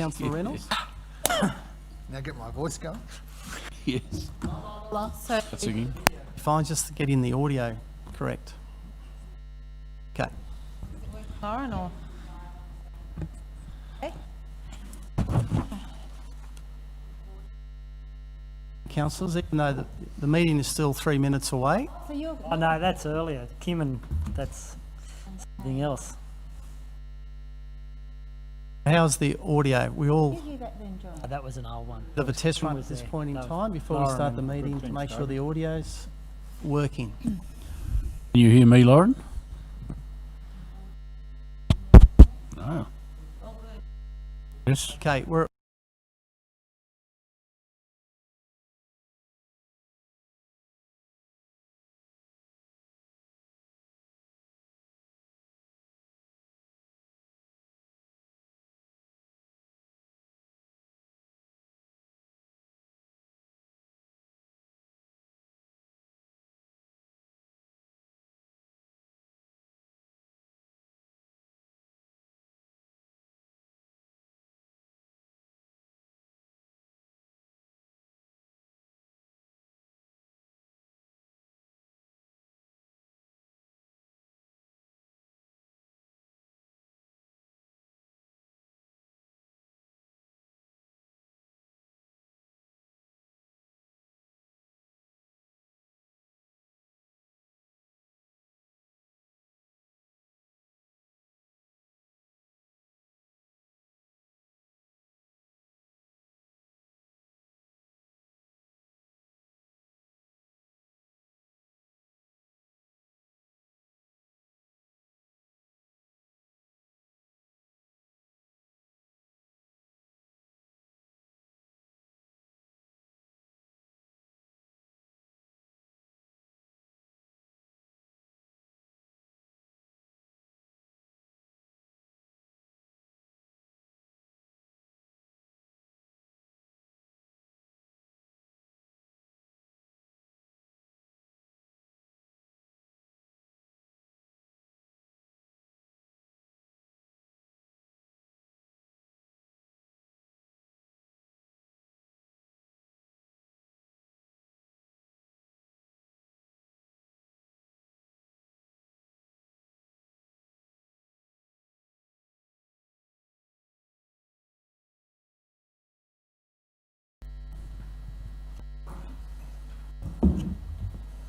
Councillor Reynolds. Now get my voice going. Yes. So, That's again. Fine, just getting the audio correct. Okay. Lauren, or okay. Councillors, even though the meeting is still 3 minutes away, So you're Oh no, that's earlier. Kim, and that's something else. how's the audio? We all you do that then, John. Oh, that was an old one. have a test run was at this there. point in That was time before we Lauren start the and meeting to make sure the audio's working. Can you hear me, Lauren? No. Yes. Okay, we're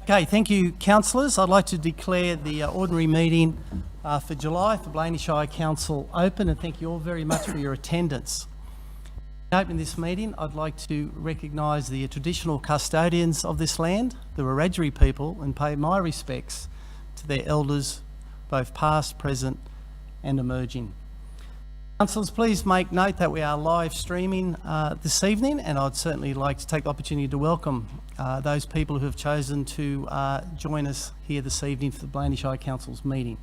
okay. Thank you, councillors. I'd like to declare the ordinary meeting for July for Blayney Shire Council open, and thank you all very much for your attendance. In opening this meeting, I'd like to recognise the traditional custodians of this land, the Wiradjuri people, and pay my respects to their elders, both past, present and emerging. Councillors, please make note that we are live streaming this evening, and I'd certainly like to take the opportunity to welcome those people who have chosen to join us here this evening for the Blayney Shire Council's meeting.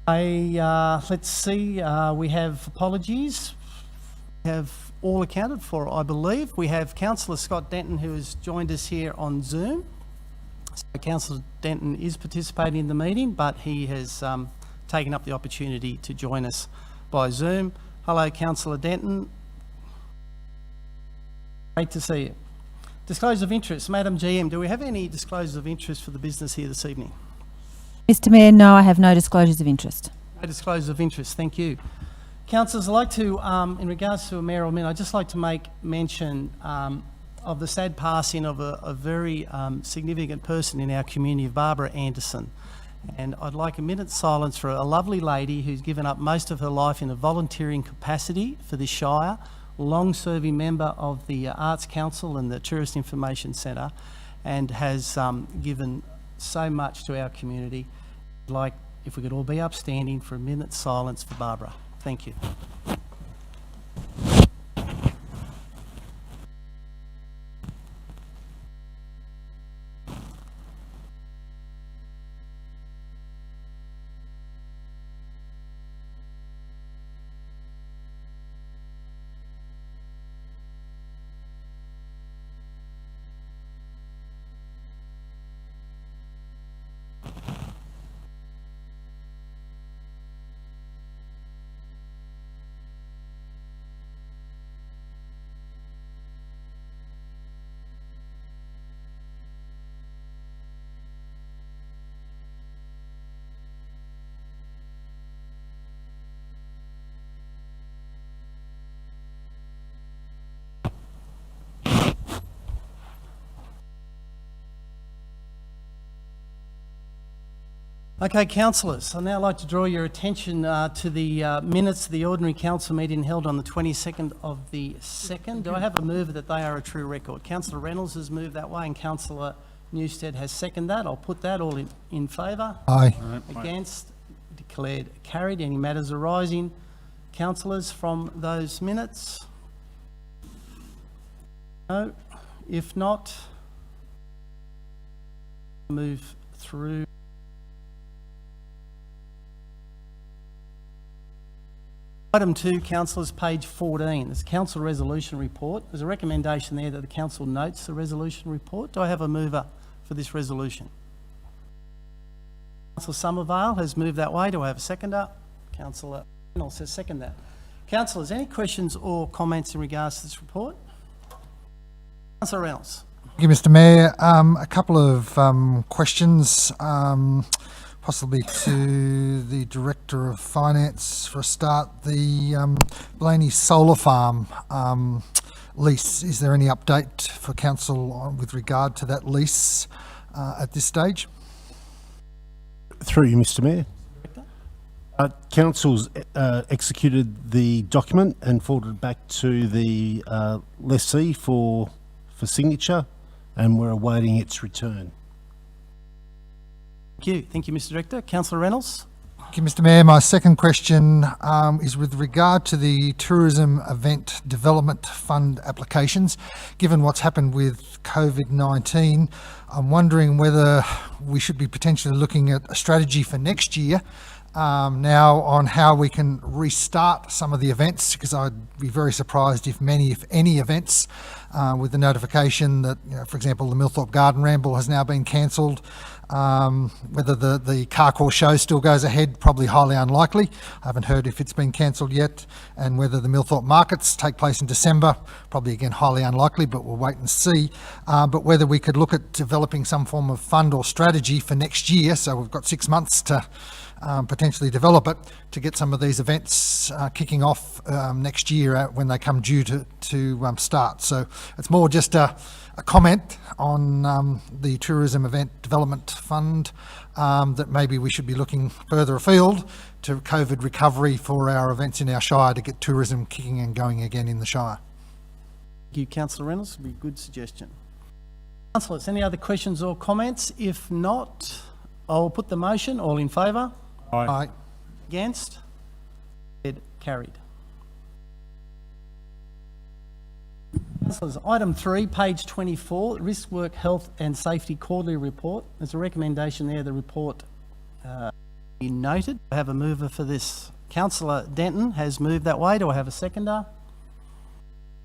Let's see, we have apologies. We have all accounted for, I believe. We have Councillor Scott Denton, who has joined us here on Zoom. So Councillor Denton is participating in the meeting, but he has taken up the opportunity to join us by Zoom. Hello, Councillor Denton. Great to see you. Disclosure of interest. Madam GM, do we have any disclosures of interest for the business here this evening? Mr. Mayor, no, I have no disclosures of interest. No disclosures of interest, thank you. Councillors, I'd like to, in regards to a mayoral minute, I'd just like to make mention of the sad passing of a very significant person in our community, of Barbara Anderson. And I'd like a minute's silence for a lovely lady who's given up most of her life in a volunteering capacity for the Shire, long-serving member of the Arts Council and the Tourist Information Centre, and has given so much to our community. I'd like, if we could all be upstanding for a minute's silence for Barbara. Thank you. Okay, councillors, I'd now like to draw your attention to the minutes of the ordinary council meeting held on the 22nd of the 2nd. Do I have a mover that they are a true record? Councillor Reynolds has moved that way and Councillor Newstead has seconded that. I'll put that all in favour. Aye. Against? Declared carried. Any matters arising, councillors, from those minutes? No. If not, move through. Item 2, councillors, page 14. There's a council resolution report. There's a recommendation there that the council notes the resolution report. Do I have a mover for this resolution? Councillor Somervale has moved that way. Do I have a seconder? Councillor Reynolds says second that. Councillors, any questions or comments in regards to this report? Councillor Reynolds. Thank you, Mr. Mayor. A couple of questions, possibly to the Director of Finance for a start. The Blayney solar farm lease, is there any update for council with regard to that lease at this stage? Through you, Mr. Mayor. Council's executed the document and forwarded back to the lessee for signature, and we're awaiting its return. Thank you, Mr. Director. Councillor Reynolds. Thank you, Mr. Mayor. My second question is with regard to the Tourism Event Development Fund applications. Given what's happened with COVID-19, I'm wondering whether we should be potentially looking at a strategy for next year now on how we can restart some of the events, because I'd be very surprised if any events with the notification that, for example, the Millthorpe Garden Ramble has now been cancelled. Whether the car call show still goes ahead, probably highly unlikely. I haven't heard if it's been cancelled yet. And whether the Millthorpe markets take place in December, probably again highly unlikely, but we'll wait and see. But whether we could look at developing some form of fund or strategy for next year, so we've got 6 months to potentially develop it, to get some of these events kicking off next year when they come due to start. So it's more just a comment on the Tourism Event Development Fund, that maybe we should be looking further afield to COVID recovery for our events in our Shire to get tourism kicking and going again in the Shire. Thank you, Councillor Reynolds. Would be a good suggestion. Councillors, any other questions or comments? If not, I'll put the motion. All in favour? Aye. Against? Carried. Councillors, item 3, page 24, Risk Work Health and Safety Quarterly Report. There's a recommendation there, the report be noted. I have a mover for this. Councillor Denton has moved that way. Do I have a seconder?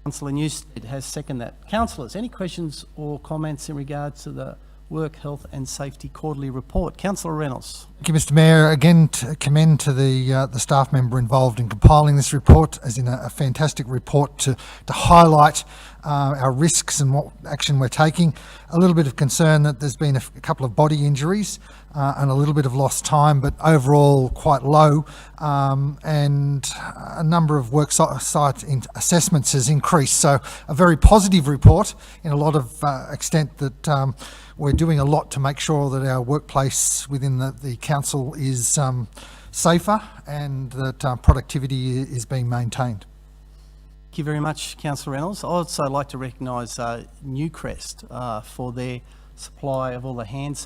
Councillor Newstead has seconded that. Councillors, any questions or comments in regards to the Work Health and Safety Quarterly Report? Councillor Reynolds. Thank you, Mr. Mayor. Again, to commend to the staff member involved in compiling this report, as in a fantastic report to highlight our risks and what action we're taking. A little bit of concern that there's been a couple of body injuries and a little bit of lost time, but overall quite low, and a number of work site assessments has increased. So a very positive report in a lot of extent that we're doing a lot to make sure that our workplace within the council is safer and that productivity is being maintained. Thank you very much, Councillor Reynolds. I'd also like to recognise Newcrest for their supply of all the hand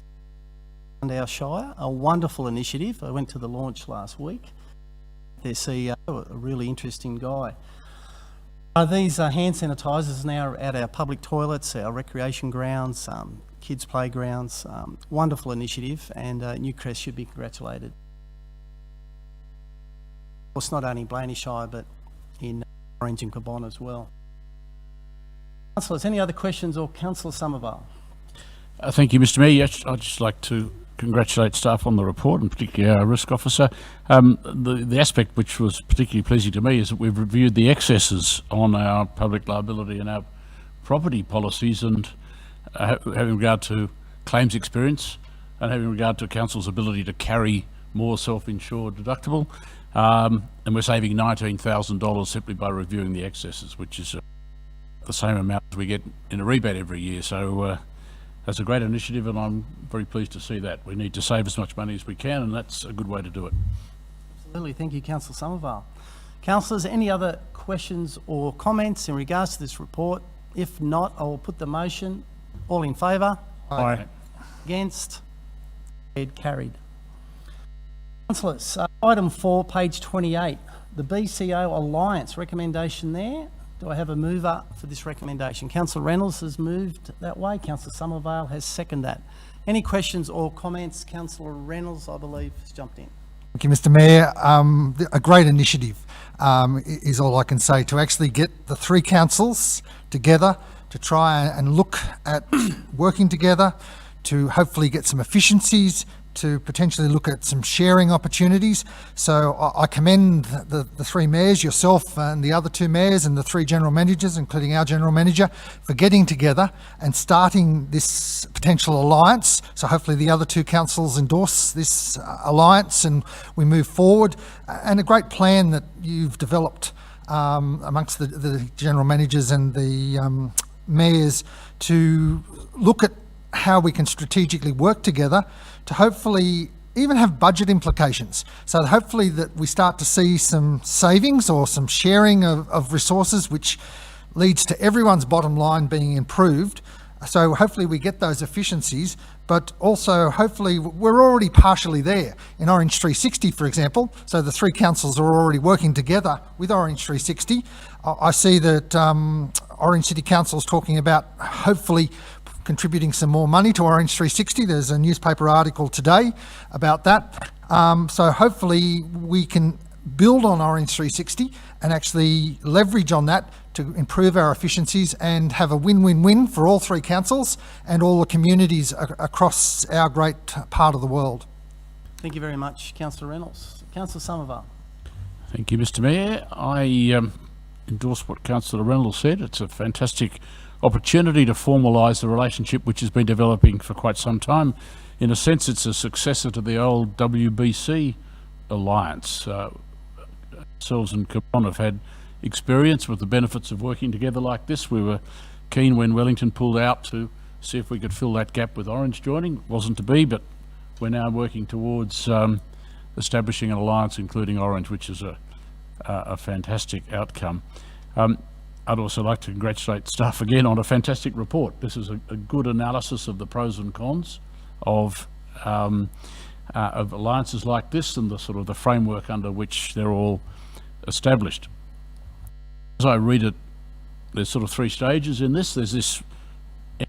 around our Shire. A wonderful initiative. I went to the launch last week. Their CEO, a really interesting guy. These hand sanitisers now at our public toilets, our recreation grounds, kids' playgrounds. Wonderful initiative, and Newcrest should be congratulated. Of course, not only Blayney Shire, but in Orange and Cabon as well. Councillors, any other questions, or Councillor Somervale? Thank you, Mr. Mayor. Yes, I'd just like to congratulate staff on the report, and particularly our risk officer. The aspect which was particularly pleasing to me is that we've reviewed the excesses on our public liability and our property policies, and having regard to claims experience and having regard to council's ability to carry more self-insured deductible. And we're saving $19,000 simply by reviewing the excesses, which is the same amount as we get in a rebate every year. So That's a great initiative, and I'm very pleased to see that. We need to save as much money as we can, and that's a good way to do it. Absolutely. Thank you, Councillor Somerville. Councillors, any other questions or comments in regards to this report? If not, I will put the motion. All in favour? Aye. Against? Carried. Councillors, item 4, page 28, the BCO Alliance recommendation there. Do I have a mover for this recommendation? Councillor Reynolds has moved that way. Councillor Somerville has seconded that. Any questions or comments? Councillor Reynolds, I believe, has jumped in. Thank you, Mr Mayor. A great initiative is all I can say, to actually get the three councils together to try and look at working together to hopefully get some efficiencies, to potentially look at some sharing opportunities. So I commend the three mayors, yourself and the other two mayors, and the three general managers, including our general manager, for getting together and starting this potential alliance. So hopefully the other two councils endorse this alliance and we move forward. And a great plan that you've developed amongst the general managers and the mayors to look at how we can strategically work together to hopefully even have budget implications. So hopefully that we start to see some savings or some sharing of resources, which leads to everyone's bottom line being improved. So hopefully we get those efficiencies, but also hopefully we're already partially there. In Orange 360, for example, so the three councils are already working together with Orange 360. I see that Orange City Council is talking about hopefully contributing some more money to Orange 360. There's a newspaper article today about that. So hopefully we can build on Orange 360 and actually leverage on that to improve our efficiencies and have a win-win-win for all three councils and all the communities across our great part of the world. Thank you very much, Councillor Reynolds. Councillor Somerville. Thank you, Mr Mayor. I endorse what Councillor Reynolds said. It's a fantastic opportunity to formalise the relationship which has been developing for quite some time. In a sense, it's a successor to the old WBC alliance. Ourselves and Cabron have had experience with the benefits of working together like this. We were keen when Wellington pulled out to see if we could fill that gap with Orange joining. It wasn't to be, but we're now working towards establishing an alliance including Orange, which is a fantastic outcome. I'd also like to congratulate staff again on a fantastic report. This is a good analysis of the pros and cons of alliances like this and the sort of the framework under which they're all established. As I read it, there's sort of three stages in this. There's this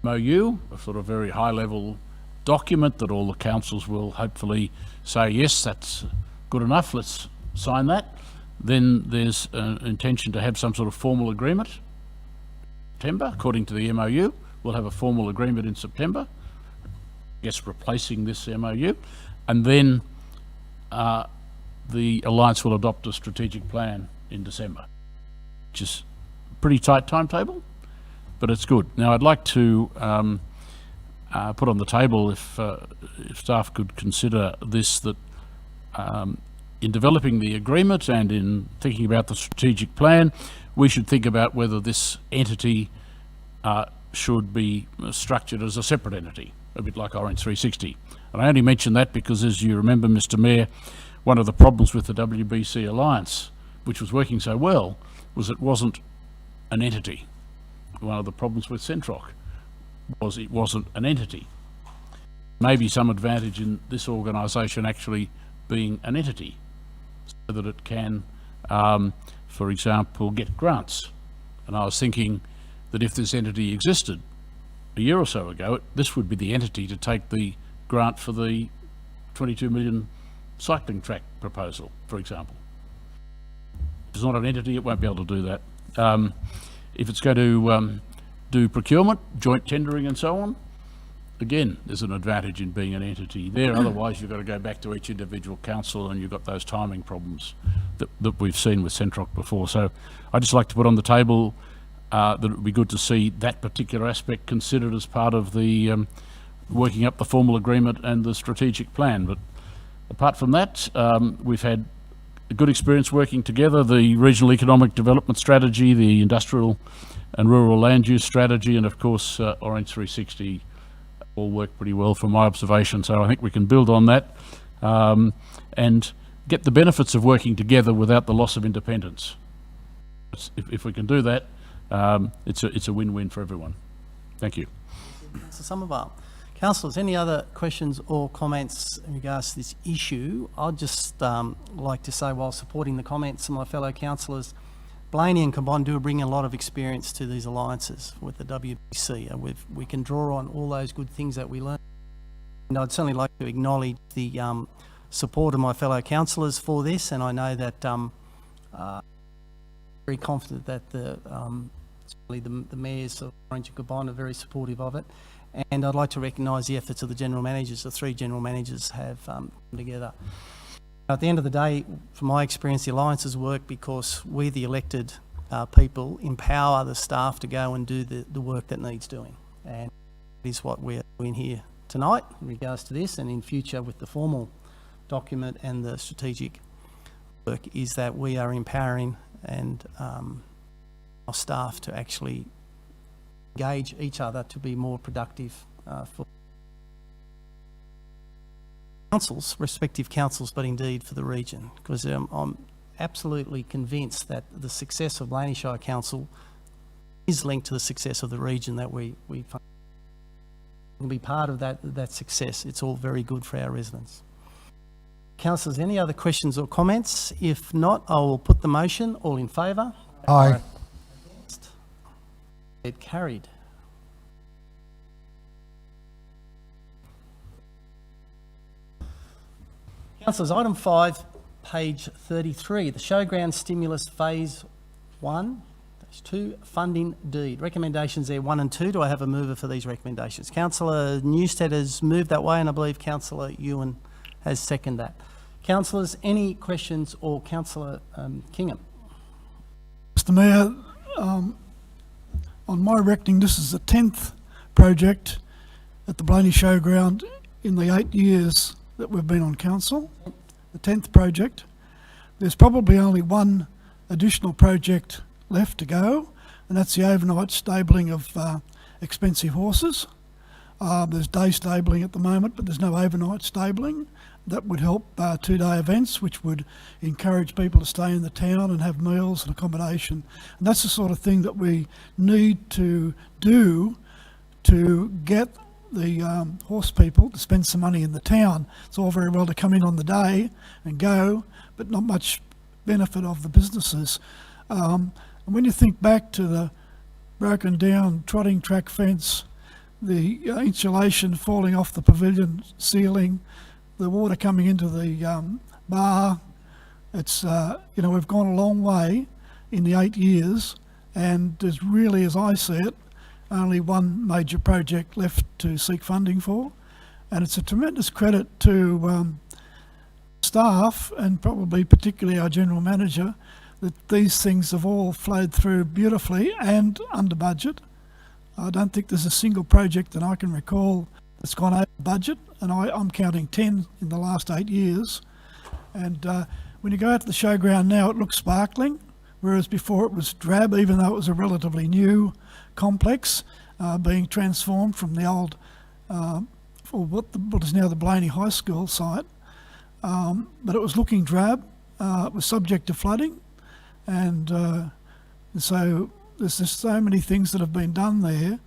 MOU, a sort of very high-level document that all the councils will hopefully say, yes, that's good enough, let's sign that. Then there's an intention to have some sort of formal agreement. September, according to the MOU, we'll have a formal agreement in September, I guess replacing this MOU, and then the Alliance will adopt a strategic plan in December, which is a pretty tight timetable, but it's good. Now I'd like to put on the table, if staff could consider this, that in developing the agreement and in thinking about the strategic plan, we should think about whether this entity should be structured as a separate entity, a bit like Orange 360. And I only mention that because, as you remember, Mr Mayor, one of the problems with the WBC Alliance, which was working so well, was it wasn't an entity. One of the problems with Centroc was it wasn't an entity. Maybe some advantage in this organisation actually being an entity, so that it can, for example, get grants. And I was thinking that if this entity existed a year or so ago, this would be the entity to take the grant for the 22 million cycling track proposal, for example. If it's not an entity, it won't be able to do that. If it's going to do procurement, joint tendering and so on, again, there's an advantage in being an entity there. Otherwise, you've got to go back to each individual council and you've got those timing problems that we've seen with Centroc before. So I'd just like to put on the table that it would be good to see that particular aspect considered as part of the working up the formal agreement and the strategic plan. But apart from that, we've had a good experience working together. The Regional Economic Development Strategy, the Industrial and Rural Land Use Strategy, and of course Orange 360 all worked pretty well from my observation. So I think we can build on that and get the benefits of working together without the loss of independence. If we can do that, it's a win-win for everyone. Thank you. So Somerville. Councillors, any other questions or comments in regards to this issue? I'd just like to say, while supporting the comments of my fellow councillors, Blayney and Combine do bring a lot of experience to these alliances with the WBC, and we can draw on all those good things that we learn. And I'd certainly like to acknowledge the support of my fellow councillors for this, and I know that very confident that certainly the mayors of Orange and Combine are very supportive of it. And I'd like to recognise the efforts of the general managers. The 3 general managers have come together. At the end of the day, from my experience, the alliances work because we, the elected people, empower the staff to go and do the work that needs doing. And that is what we're doing here tonight in regards to this, and in future with the formal document and the strategic work, is that we are empowering and our staff to actually engage each other to be more productive for councils, respective councils, but indeed for the region. Because I'm absolutely convinced that the success of Blayney Shire Council is linked to the success of the region that we will be part of that success. It's all very good for our residents. Councillors, any other questions or comments? If not, I will put the motion. All in favour? Aye. It carried. Councillors, item 5, page 33, the Showground Stimulus Phase 1, Phase 2, Funding Deed. Recommendations there 1 and 2. Do I have a mover for these recommendations? Councillor Newstead has moved that way, and I believe Councillor Ewan has seconded that. Councillors, any questions, or Councillor Kingham? Mr Mayor, on my reckoning, this is the 10th project at the Blayney Showground in the 8 years that we've been on council. The 10th project. There's probably only one additional project left to go, and that's the overnight stabling of expensive horses. There's day stabling at the moment, but there's no overnight stabling. That would help 2-day events, which would encourage people to stay in the town and have meals and accommodation. And that's the sort of thing that we need to do to get the horse people to spend some money in the town. It's all very well to come in on the day and go, but not much benefit of the businesses. And when you think back to the broken down trotting track fence, the insulation falling off the pavilion ceiling, the water coming into the bar, it's, we've gone a long way in the 8 years, and there's really, as I see it, only one major project left to seek funding for. And it's a tremendous credit to staff, and probably particularly our general manager, that these things have all flowed through beautifully and under budget. I don't think there's a single project that I can recall that's gone over budget, and I'm counting 10 in the last 8 years. And when you go out to the showground now, it looks sparkling, whereas before it was drab, even though it was a relatively new complex being transformed from the old, or what is now the Blayney High School site. But it was looking drab, it was subject to flooding, and so there's just so many things that have been done there,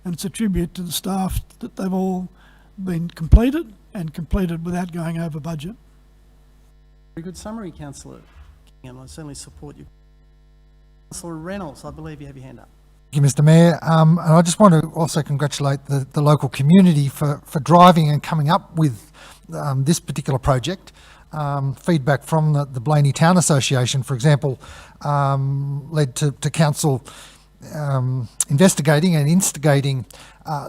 and it's a tribute to the staff that they've all been completed, and completed without going over budget. Very good summary, Councillor Kingham. I certainly support you. Councillor Reynolds, I believe you have your hand up. Thank you, Mr Mayor. And I just want to also congratulate the local community for driving and coming up with this particular project. Feedback from the Blayney Town Association, for example, led to council investigating and instigating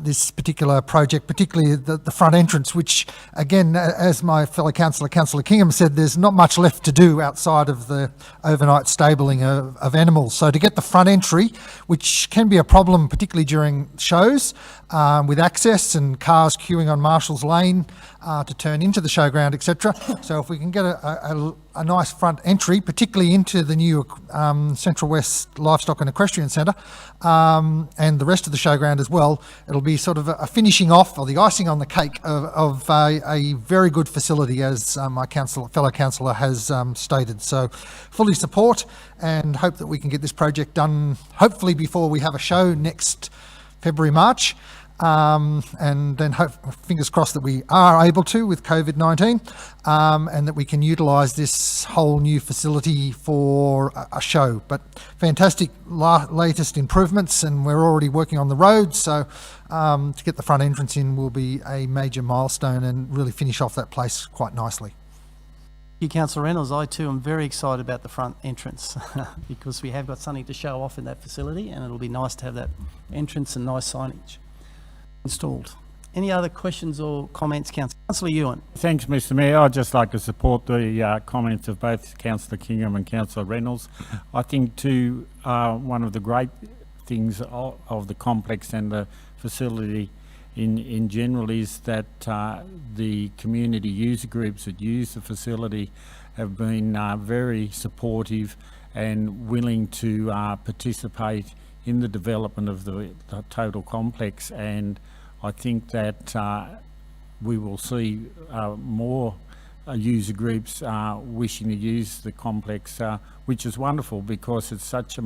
this particular project, particularly the front entrance, which, again, as my fellow councillor, Councillor Kingham, said, there's not much left to do outside of the overnight stabling of animals. So to get the front entry, which can be a problem, particularly during shows, with access and cars queuing on Marshall's Lane to turn into the showground, etc. So if we can get a nice front entry, particularly into the new Central West Livestock and Equestrian Centre, and the rest of the showground as well, it'll be sort of a finishing off, or the icing on the cake of a very good facility, as my fellow councillor has stated. So fully support and hope that we can get this project done, hopefully before we have a show next February, March. And then fingers crossed that we are able to with COVID-19, and that we can utilise this whole new facility for a show. But fantastic latest improvements, and we're already working on the road, so to get the front entrance in will be a major milestone and really finish off that place quite nicely. Thank you, Councillor Reynolds. I too am very excited about the front entrance because we have got something to show off in that facility, and it'll be nice to have that entrance and nice signage installed. Any other questions or comments, Councillor Ewan? Thanks, Mr. Mayor. I'd just like to support the comments of both Councillor Kingham and Councillor Reynolds. I think too, one of the great things of the complex and the facility in general is that the community user groups that use the facility have been very supportive and willing to participate in the development of the total complex, and I think that we will see more user groups wishing to use the complex, which is wonderful because it's such a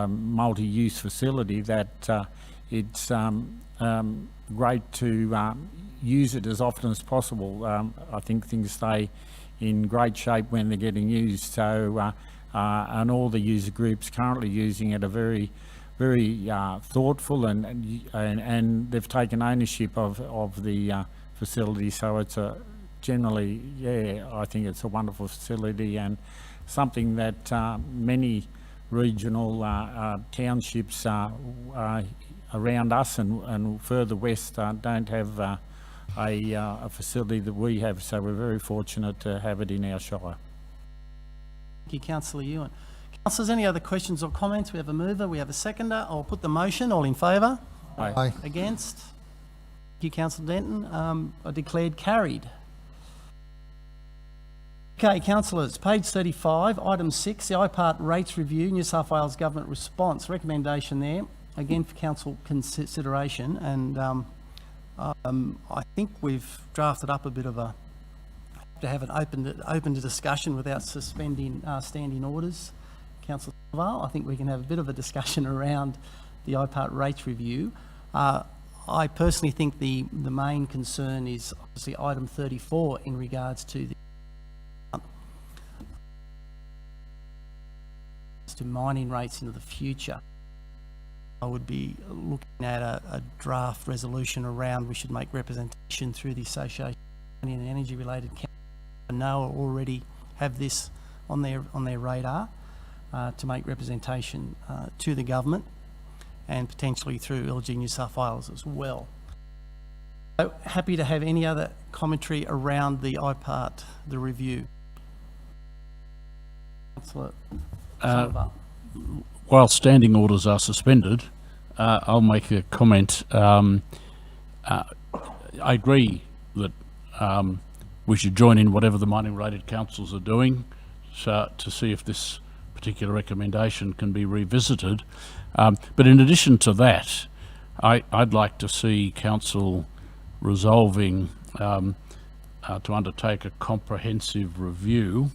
multi-use facility that it's great to use it as often as possible. I think things stay in great shape when they're getting used. So, and all the user groups currently using it are very thoughtful, and they've taken ownership of the facility. So it's generally, I think it's a wonderful facility and something that many regional townships around us and further west don't have a facility that we have. So we're very fortunate to have it in our Shire. Thank you, Councillor Ewan. Councillors, any other questions or comments? We have a mover, we have a seconder. I'll put the motion. All in favour? Aye. Against? Thank you, Councillor Denton. I declared carried. Okay, councillors, page 35, item 6, the IPART rates review, New South Wales Government response. Recommendation there, again for council consideration, and I think we've drafted up a bit of a, to have it open to discussion without suspending standing orders. Councillor Val, I think we can have a bit of a discussion around the IPART rates review. I personally think the main concern is obviously item 34 in regards to mining rates into the future. I would be looking at a draft resolution around we should make representation through the Association of Mining and Energy Related Councils. I know already have this on their radar to make representation to the government and potentially through LG New South Wales as well. So happy to have any other commentary around the IPART, the review. Councillor Sullivan. While standing orders are suspended, I'll make a comment. I agree that we should join in whatever the mining related councils are doing to see if this particular recommendation can be revisited. But in addition to that, I'd like to see council resolving to undertake a comprehensive review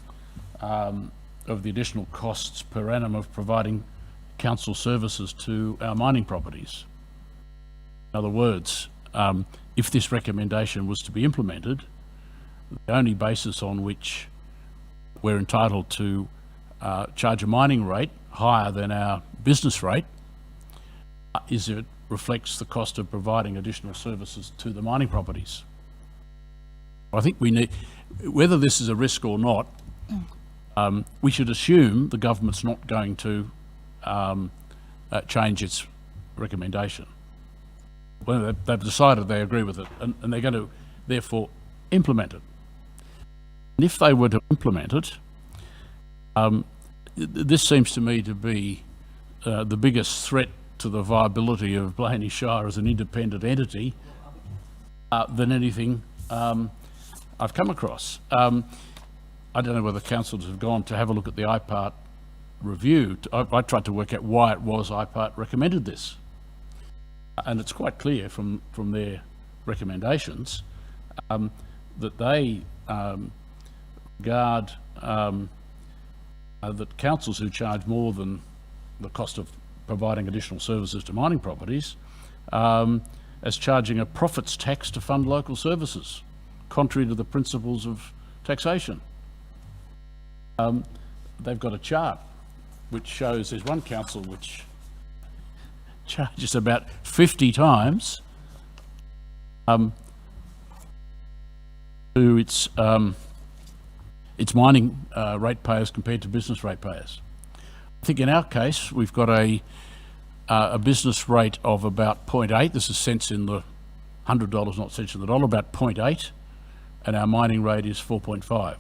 of the additional costs per annum of providing council services to our mining properties. In other words, if this recommendation was to be implemented, the only basis on which we're entitled to charge a mining rate higher than our business rate is if it reflects the cost of providing additional services to the mining properties. I think we need, whether this is a risk or not, we should assume the government's not going to change its recommendation. Well, they've decided they agree with it, and they're going to therefore implement it. And if they were to implement it, this seems to me to be the biggest threat to the viability of Blayney Shire as an independent entity than anything I've come across. I don't know whether councillors have gone to have a look at the IPART review. I tried to work out why it was IPART recommended this. and it's quite clear from their recommendations that they regard that councils who charge more than the cost of providing additional services to mining properties as charging a profits tax to fund local services, contrary to the principles of taxation. They've got a chart which shows there's one council which charges about 50 times to its mining ratepayers compared to business ratepayers. I think in our case we've got a business rate of about 0.8. This is cents in the $100, not cents in the dollar. About 0.8, and our mining rate is 4.5.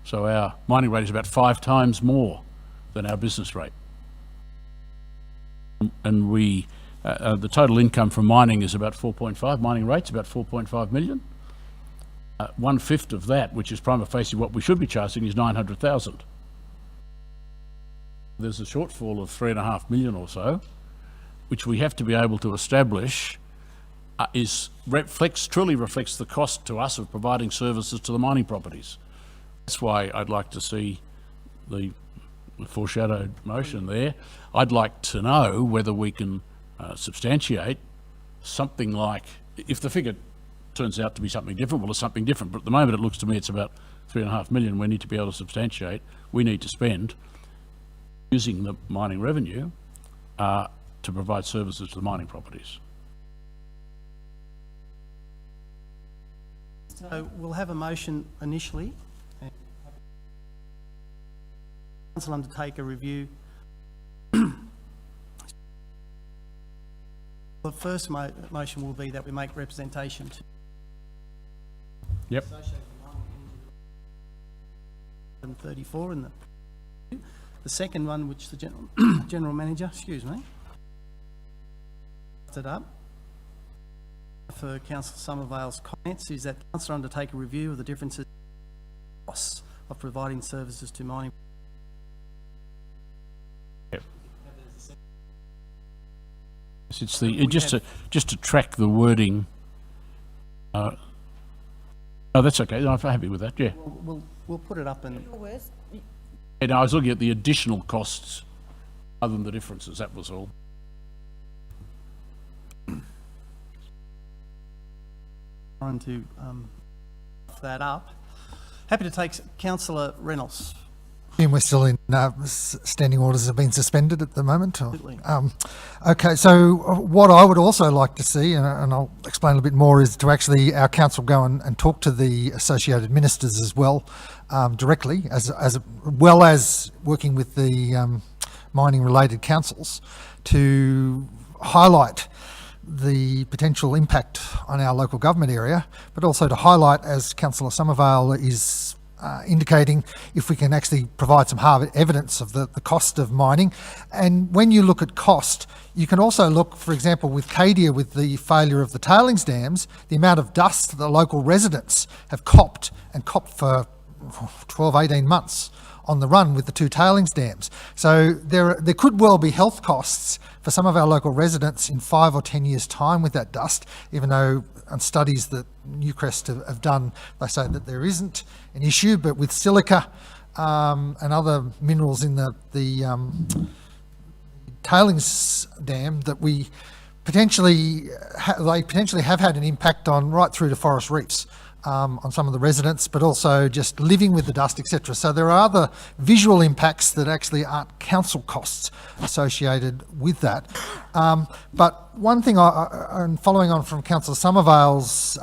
So our mining rate is about 5 times more than our business rate. And we, the total income from mining is about 4.5. Mining rate's about 4.5 million. 1/5 of that, which is prima facie what we should be charging, is 900,000. There's a shortfall of 3.5 million or so, which we have to be able to establish truly reflects the cost to us of providing services to the mining properties. That's why I'd like to see the foreshadowed motion there. I'd like to know whether we can substantiate something like, if the figure turns out to be something different, well, it's something different, but at the moment it looks to me it's about 3.5 million we need to be able to substantiate, we need to spend using the mining revenue to provide services to the mining properties. So we'll have a motion initially. Council undertake a review. The first motion will be that we make representation to Yep. 34 in the second one, which the general manager, excuse me, set up for Councillor Somervale's comments, is that council undertake a review of the differences in costs of providing services to mining. Yep. It's just to track the wording. Oh, that's okay. I'm happy with that. Yeah. We'll put it up and. And I was looking at the additional costs other than the differences. That was all. Trying to that up. Happy to take Councillor Reynolds. And we're still in standing orders have been suspended at the moment. Absolutely. Okay, so what I would also like to see, and I'll explain a bit more, is to actually our council go and talk to the associated ministers as well, directly, as well as working with the mining related councils to highlight the potential impact on our local government area, but also to highlight, as Councillor Somervale is indicating, if we can actually provide some hard evidence of the cost of mining. And when you look at cost, you can also look, for example, with Cadia, with the failure of the tailings dams, the amount of dust the local residents have copped for 12, 18 months on the run with the 2 tailings dams. So there could well be health costs for some of our local residents in 5 or 10 years' time with that dust, even though on studies that Newcrest have done, they say that there isn't an issue, but with silica and other minerals in the tailings dam, that we potentially have had an impact on right through to forest reefs. On some of the residents, but also just living with the dust, etc. So there are other visual impacts that actually aren't council costs associated with that. But one thing, and following on from Councillor Somervale's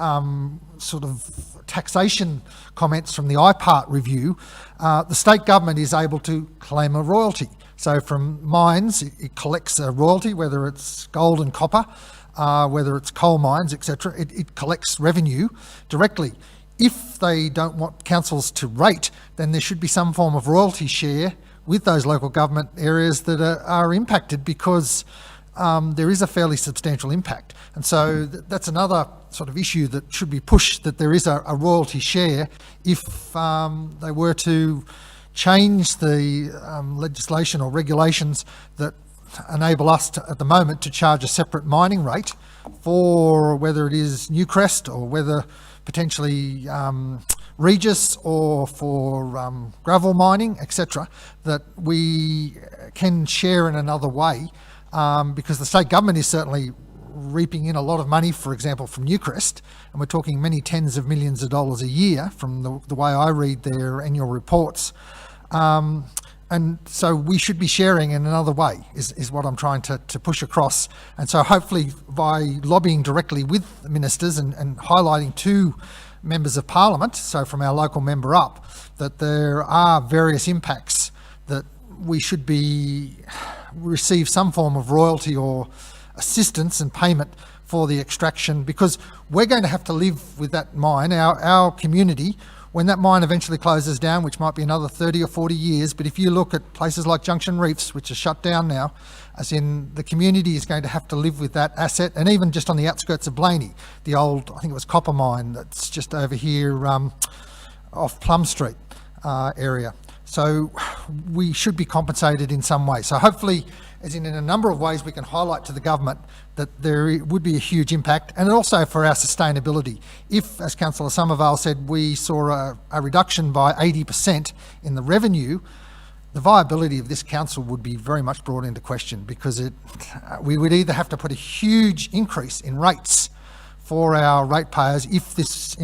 sort of taxation comments from the IPART review, the state government is able to claim a royalty. So from mines, it collects a royalty, whether it's gold and copper, whether it's coal mines, etc. It collects revenue directly. If they don't want councils to rate, then there should be some form of royalty share with those local government areas that are impacted, because there is a fairly substantial impact. And so that's another sort of issue that should be pushed, that there is a royalty share if they were to change the legislation or regulations that enable us to, at the moment, to charge a separate mining rate for whether it is Newcrest or whether potentially Regis or for gravel mining, etc., that we can share in another way, because the state government is certainly reaping in a lot of money, for example, from Newcrest, and we're talking many tens of millions of dollars a year from the way I read their annual reports. And so we should be sharing in another way is what I'm trying to push across. And so hopefully by lobbying directly with the ministers and highlighting to members of parliament, so from our local member up, that there are various impacts that we should receive some form of royalty or assistance and payment for the extraction, because we're going to have to live with that mine, our community, when that mine eventually closes down, which might be another 30 or 40 years. But if you look at places like Junction Reefs, which are shut down now, as in the community is going to have to live with that asset. And even just on the outskirts of Blayney, the old, I think it was copper mine that's just over here off Plum Street area. So we should be compensated in some way. So hopefully, as in a number of ways, we can highlight to the government that there would be a huge impact, and also for our sustainability. If, as Councillor Somervale said, we saw a reduction by 80% in the revenue, the viability of this council would be very much brought into question, because we would either have to put a huge increase in rates for our ratepayers if this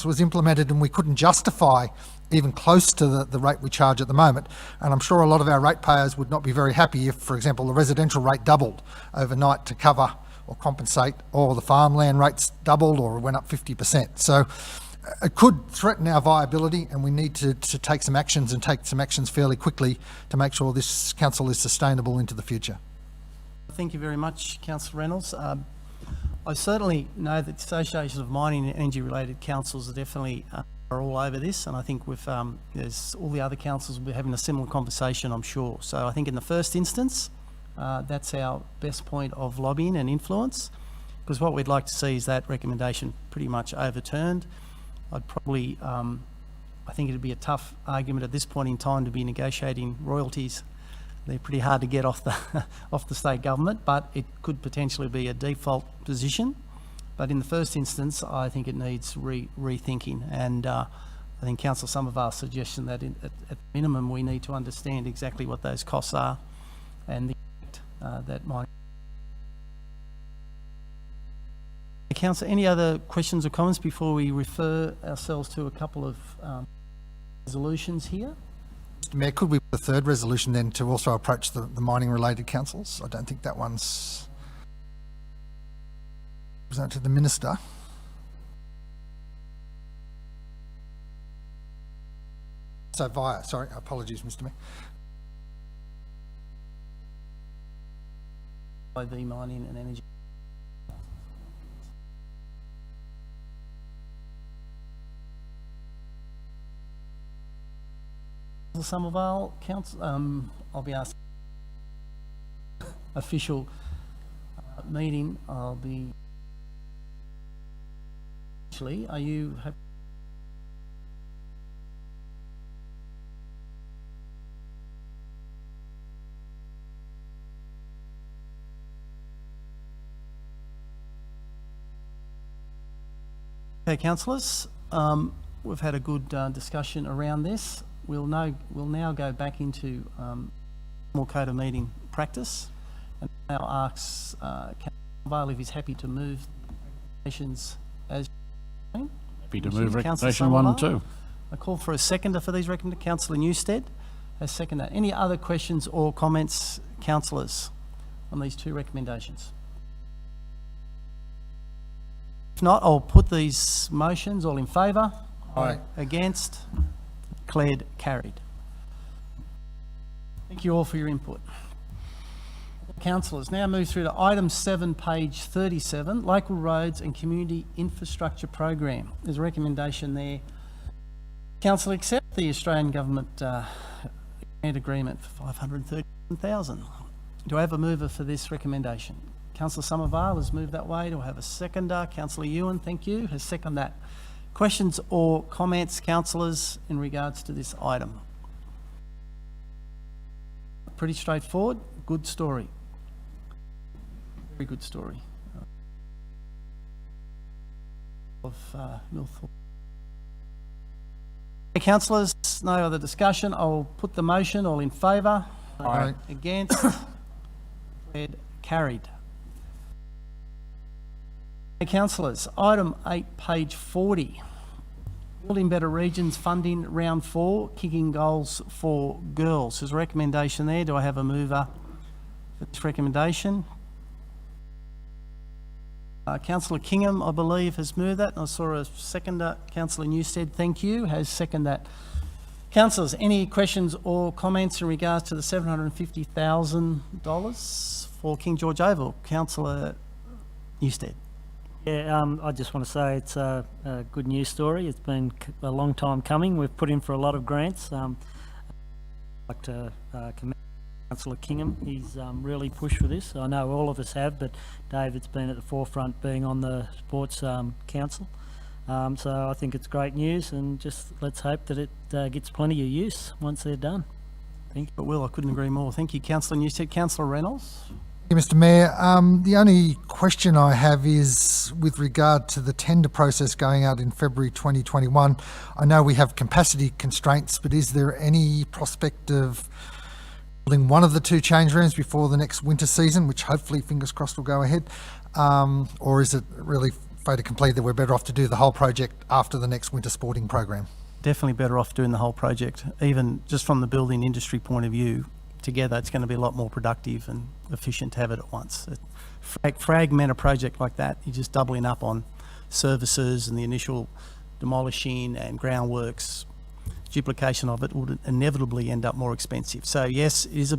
was implemented and we couldn't justify even close to the rate we charge at the moment. And I'm sure a lot of our ratepayers would not be very happy if, for example, the residential rate doubled overnight to cover or compensate, or the farmland rates doubled or went up 50%. So it could threaten our viability, and we need to take some actions, and take some actions fairly quickly to make sure this council is sustainable into the future. Thank you very much, Councillor Reynolds. I certainly know that the Association of Mining and Energy Related Councils are definitely are all over this, and I think there's all the other councils will be having a similar conversation, I'm sure. So I think in the first instance, that's our best point of lobbying and influence, because what we'd like to see is that recommendation pretty much overturned. I'd probably, I think it'd be a tough argument at this point in time to be negotiating royalties. They're pretty hard to get off the state government, but it could potentially be a default position. But in the first instance, I think it needs rethinking, and I think Councillor Somervale's suggestion that at minimum we need to understand exactly what those costs are and the impact that might. Councillor, any other questions or comments before we refer ourselves to a couple of resolutions here? Mr Mayor, could we put a third resolution then to also approach the mining related councils? I don't think that one's present to the Minister. So sorry, apologies, Mr Mayor. IV mining and energy. Somervale, Council, I'll be asking official meeting. I'll be. Actually, are you happy? Okay, councillors, we've had a good discussion around this. We'll now go back into more code of meeting practice, and now asks Councillor Somervale if he's happy to move recommendations as. Happy to move recommendation 1 and 2. I call for a seconder for these recommendations. Councillor Newstead has seconded. Any other questions or comments, councillors, on these two recommendations? If not, I'll put these motions. All in favour? Aye. Against? Declared carried. Thank you all for your input. Councillors, now move through to item 7, page 37, Local Roads and Community Infrastructure Program. There's a recommendation there. Council accept the Australian Government grant agreement for $531,000. Do I have a mover for this recommendation? Councillor Somervale has moved that way. Do I have a seconder? Councillor Ewan, thank you, has seconded that. Questions or comments, councillors, in regards to this item? pretty straightforward. Good story. Very good story. Of Millthorpe. Okay, councillors, no other discussion. I'll put the motion. All in favour? Aye. Against? Declared carried. Okay, councillors, item 8, page 40. Building Better Regions funding round 4, kicking goals for girls. There's a recommendation there. Do I have a mover for this recommendation? Councillor Kingham, I believe, has moved that, and I saw a seconder, Councillor Newstead, thank you, has seconded that. Councillors, any questions or comments in regards to the $750,000 for King George Oval? Councillor Newstead. Yeah, I just want to say it's a good news story. It's been a long time coming. We've put in for a lot of grants. I'd like to commend Councillor Kingham. He's really pushed for this. I know all of us have, but David's been at the forefront being on the Sports Council. So I think it's great news, and just let's hope that it gets plenty of use once they're done. Thank you. But Will, I couldn't agree more. Thank you, Councillor Newstead. Councillor Reynolds. Yeah, Mr Mayor, the only question I have is with regard to the tender process going out in February 2021. I know we have capacity constraints, but is there any prospect of building one of the 2 change rooms before the next winter season, which hopefully, fingers crossed, will go ahead? Or is it really fait accompli that we're better off to do the whole project after the next winter sporting program? Definitely better off doing the whole project. Even just from the building industry point of view, together it's going to be a lot more productive and efficient to have it at once. Fragment a project like that, you're just doubling up on services and the initial demolishing and groundworks. Duplication of it would inevitably end up more expensive. So yes, it is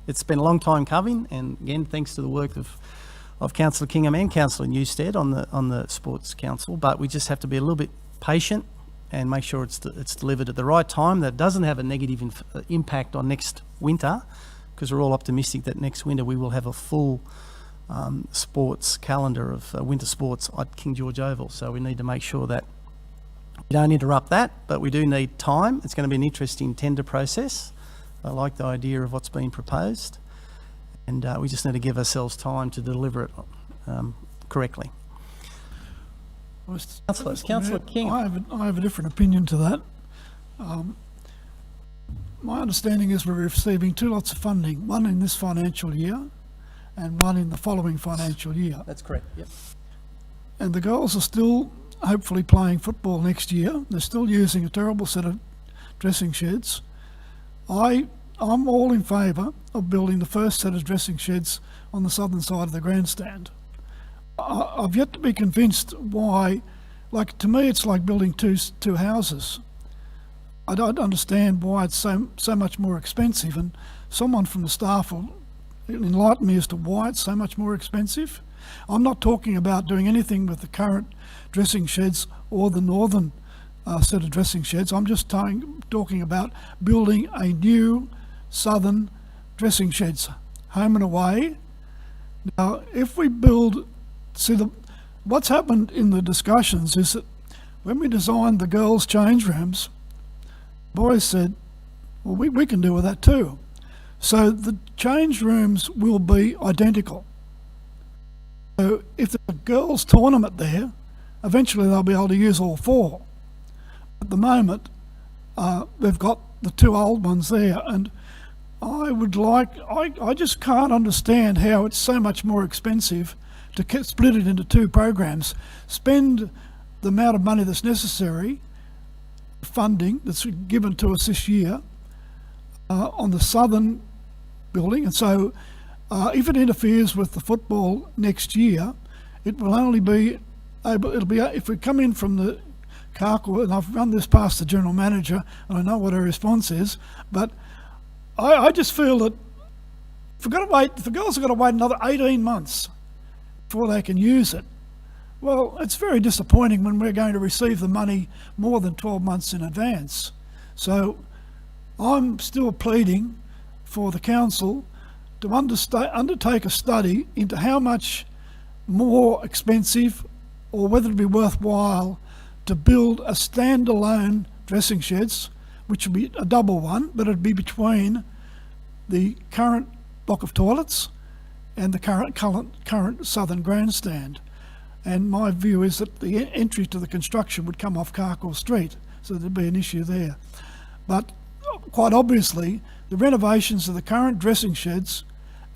it's been a long time coming, and again, thanks to the work of Councillor Kingham and Councillor Newstead on the Sports Council, but we just have to be a little bit patient and make sure it's delivered at the right time, that doesn't have a negative impact on next winter, because we're all optimistic that next winter we will have a full sports calendar of winter sports at King George Oval. So we need to make sure that we don't interrupt that, but we do need time. It's going to be an interesting tender process. I like the idea of what's been proposed, and we just need to give ourselves time to deliver it correctly. Councillor King. I have a different opinion to that. My understanding is we're receiving 2 lots of funding, one in this financial year and one in the following financial year. That's correct, yep. And the girls are still hopefully playing football next year. They're still using a terrible set of dressing sheds. I'm all in favour of building the first set of dressing sheds on the southern side of the grandstand. I've yet to be convinced why, like, to me it's like building two houses. I don't understand why it's so much more expensive, and someone from the staff will enlighten me as to why it's so much more expensive. I'm not talking about doing anything with the current dressing sheds or the northern set of dressing sheds. I'm just talking about building a new southern dressing sheds, home and away. Now, if we build, what's happened in the discussions is that when we designed the girls' change rooms, boys said, well, we can do with that too. So the change rooms will be identical. So if there's a girls' tournament there, eventually they'll be able to use all 4. At the moment, they've got the 2 old ones there, and I just can't understand how it's so much more expensive to split it into 2 programs, spend the amount of money that's necessary, funding that's given to us this year on the southern building, and so if it interferes with the football next year, it will only be able, if we come in from the Carkle, and I've run this past the General Manager and I know what her response is, but I just feel that if the girls have got to wait another 18 months before they can use it, well, it's very disappointing when we're going to receive the money more than 12 months in advance. So I'm still pleading for the council to undertake a study into how much more expensive, or whether it'd be worthwhile to build a standalone dressing sheds, which would be a double one, but it'd be between the current block of toilets and the current southern grandstand. And my view is that the entry to the construction would come off Carcoll Street, so there'd be an issue there. But quite obviously, the renovations of the current dressing sheds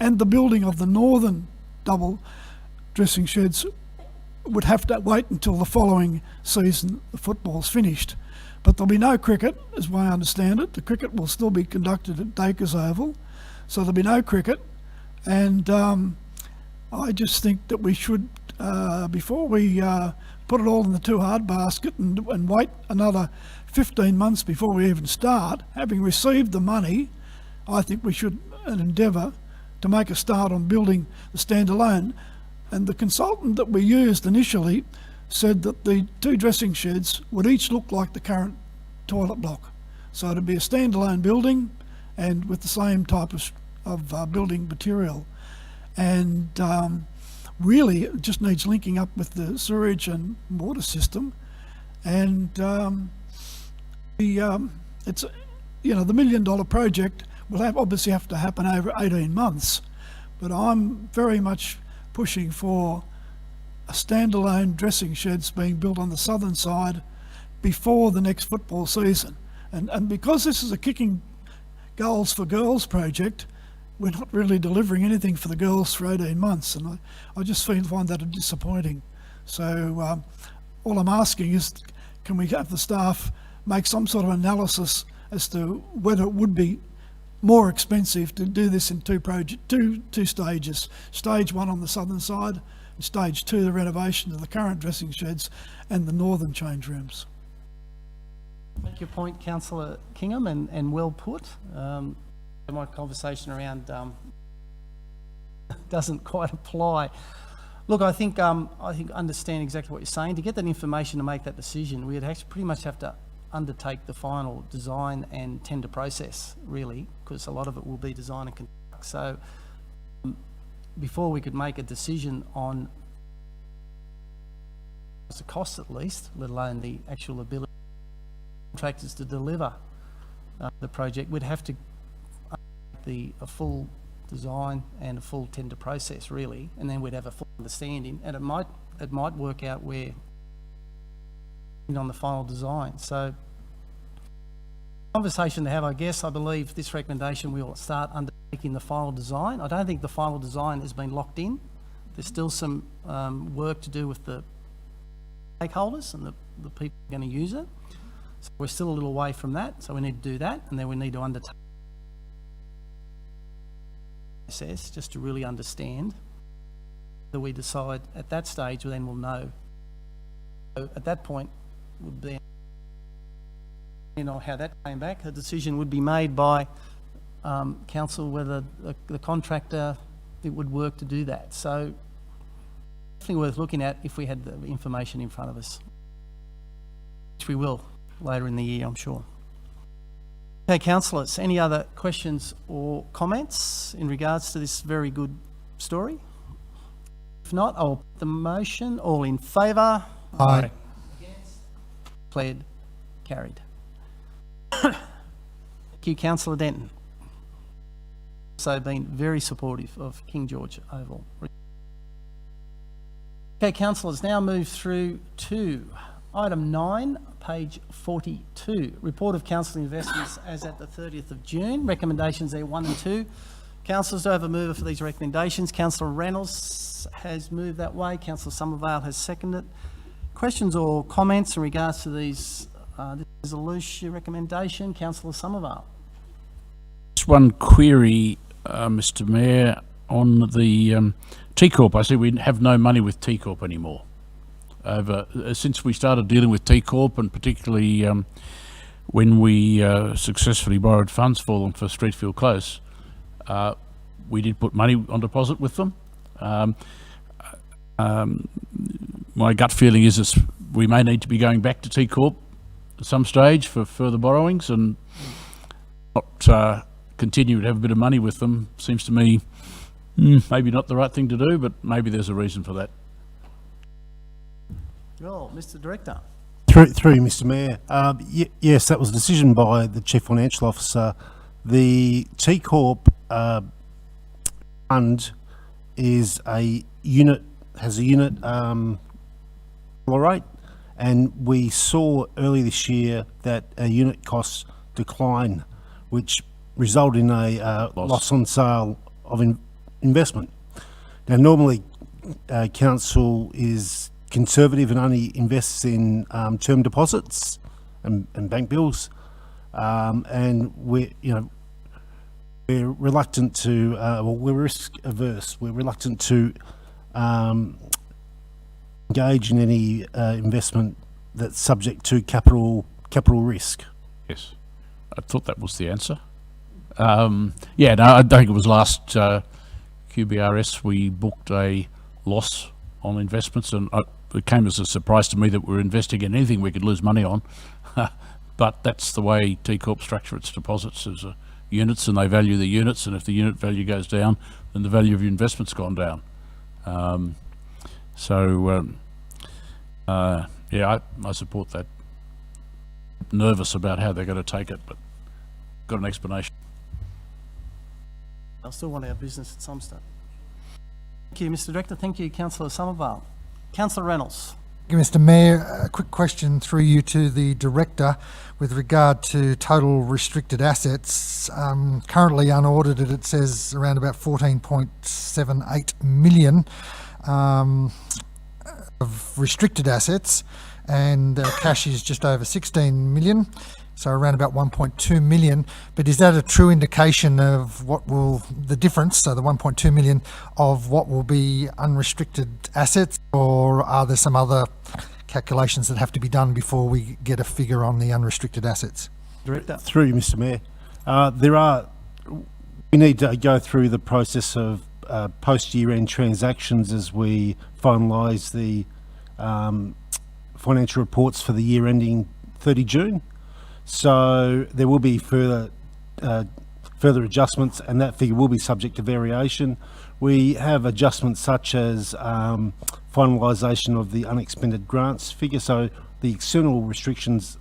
and the building of the northern double dressing sheds would have to wait until the following season the football's finished. But there'll be no cricket, as I understand it. The cricket will still be conducted at Dacres Oval, so there'll be no cricket. And I just think that we should, before we put it all in the too hard basket and wait another 15 months before we even start, having received the money, I think we should endeavour to make a start on building the standalone. And the consultant that we used initially said that the 2 dressing sheds would each look like the current toilet block. So it'd be a standalone building and with the same type of building material. And really it just needs linking up with the sewerage and water system. And it's, you know, the $1 million project will obviously have to happen over 18 months. But I'm very much pushing for a standalone dressing sheds being built on the southern side before the next football season. And because this is a kicking goals for girls project, we're not really delivering anything for the girls for 18 months, and I just find that disappointing. So all I'm asking is, can we have the staff make some sort of analysis as to whether it would be more expensive to do this in two stages. Stage 1 on the southern side, and stage 2 the renovation of the current dressing sheds and the northern change rooms. Make your point, Councillor Kingham, and well put. My conversation around doesn't quite apply. Look, I think understand exactly what you're saying. To get that information to make that decision, we'd actually pretty much have to undertake the final design and tender process, really, because a lot of it will be design and construct. So before we could make a decision on the cost, at least, let alone the actual ability of contractors to deliver the project, we'd have to a full design and a full tender process, really, and then we'd have a full understanding, and it might work out where on the final design. So conversation to have, I guess. I believe this recommendation we will start undertaking the final design. I don't think the final design has been locked in. There's still some work to do with the stakeholders and the people who are going to use it. So we're still a little way from that, so we need to do that, and then we need to undertake process just to really understand that we decide at that stage, then we'll know. So at that point would be, you know, how that came back. A decision would be made by council whether the contractor, it would work to do that. So definitely worth looking at if we had the information in front of us, which we will later in the year, I'm sure. Okay, councillors, any other questions or comments in regards to this very good story? If not, I'll put the motion. All in favour? Aye. Against? Declared carried. Thank you, Councillor Denton. Also been very supportive of King George Oval. Okay, councillors, now move through to item 9, page 42. Report of council investments as at the 30th of June. Recommendations there 1 and 2. Councillors, do I have a mover for these recommendations? Councillor Reynolds has moved that way. Councillor Somervale has seconded. Questions or comments in regards to these this resolution recommendation? Councillor Somervale. Just one query, Mr Mayor, on the T-Corp. I see we have no money with T-Corp anymore. Since we started dealing with T-Corp, and particularly when we successfully borrowed funds for them for Streetfield Close, we did put money on deposit with them. My gut feeling is we may need to be going back to T-Corp at some stage for further borrowings, and not continue to have a bit of money with them. Seems to me maybe not the right thing to do, but maybe there's a reason for that. Well, Mr Director. Through you, Mr Mayor. Yes, that was a decision by the Chief Financial Officer. The T-Corp fund is has a unit rate, and we saw early this year that unit costs decline, which result in a loss on sale of investment. Now, normally council is conservative and only invests in term deposits and bank bills, and we're reluctant to we're risk averse. We're reluctant to engage in any investment that's subject to capital risk. Yes, I thought that was the answer. Yeah, no, I think it was last QBRS we booked a loss on investments, and it came as a surprise to me that we were investing in anything we could lose money on. But that's the way T Corp structure its deposits, as units, and they value the units, and if the unit value goes down, then the value of your investment's gone down. Yeah, I support that. Nervous about how they're going to take it, but got an explanation. They'll still want our business at some stage. Thank you, Mr. Director. Thank you, Councillor Somerville. Councillor Reynolds. Thank you, Mr. Mayor. A quick question through you to the Director with regard to total restricted assets. Currently unaudited, it says around about 14.78 million of restricted assets, and cash is just over 16 million, so around about 1.2 million. But is that a true indication of what will, the difference, so the 1.2 million, of what will be unrestricted assets, or are there some other calculations that have to be done before we get a figure on the unrestricted assets? Director. Through you, Mr. Mayor. We need to go through the process of post-year-end transactions as we finalise the financial reports for the year ending 30 June. So there will be further adjustments, and that figure will be subject to variation. We have adjustments such as finalisation of the unexpended grants figure. So the external restrictions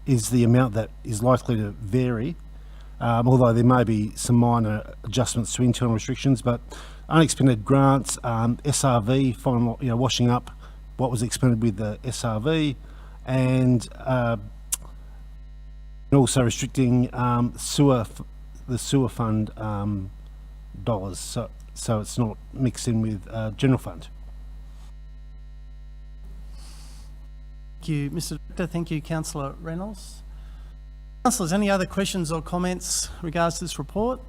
is the amount that is likely to vary, although there may be some minor adjustments to internal restrictions. But unexpended grants, SRV, washing up what was expended with the SRV, and also restricting the sewer fund dollars, so it's not mixed in with general fund. Thank you, Mr. Director. Thank you, Councillor Reynolds. Councillors, any other questions or comments regards to this report?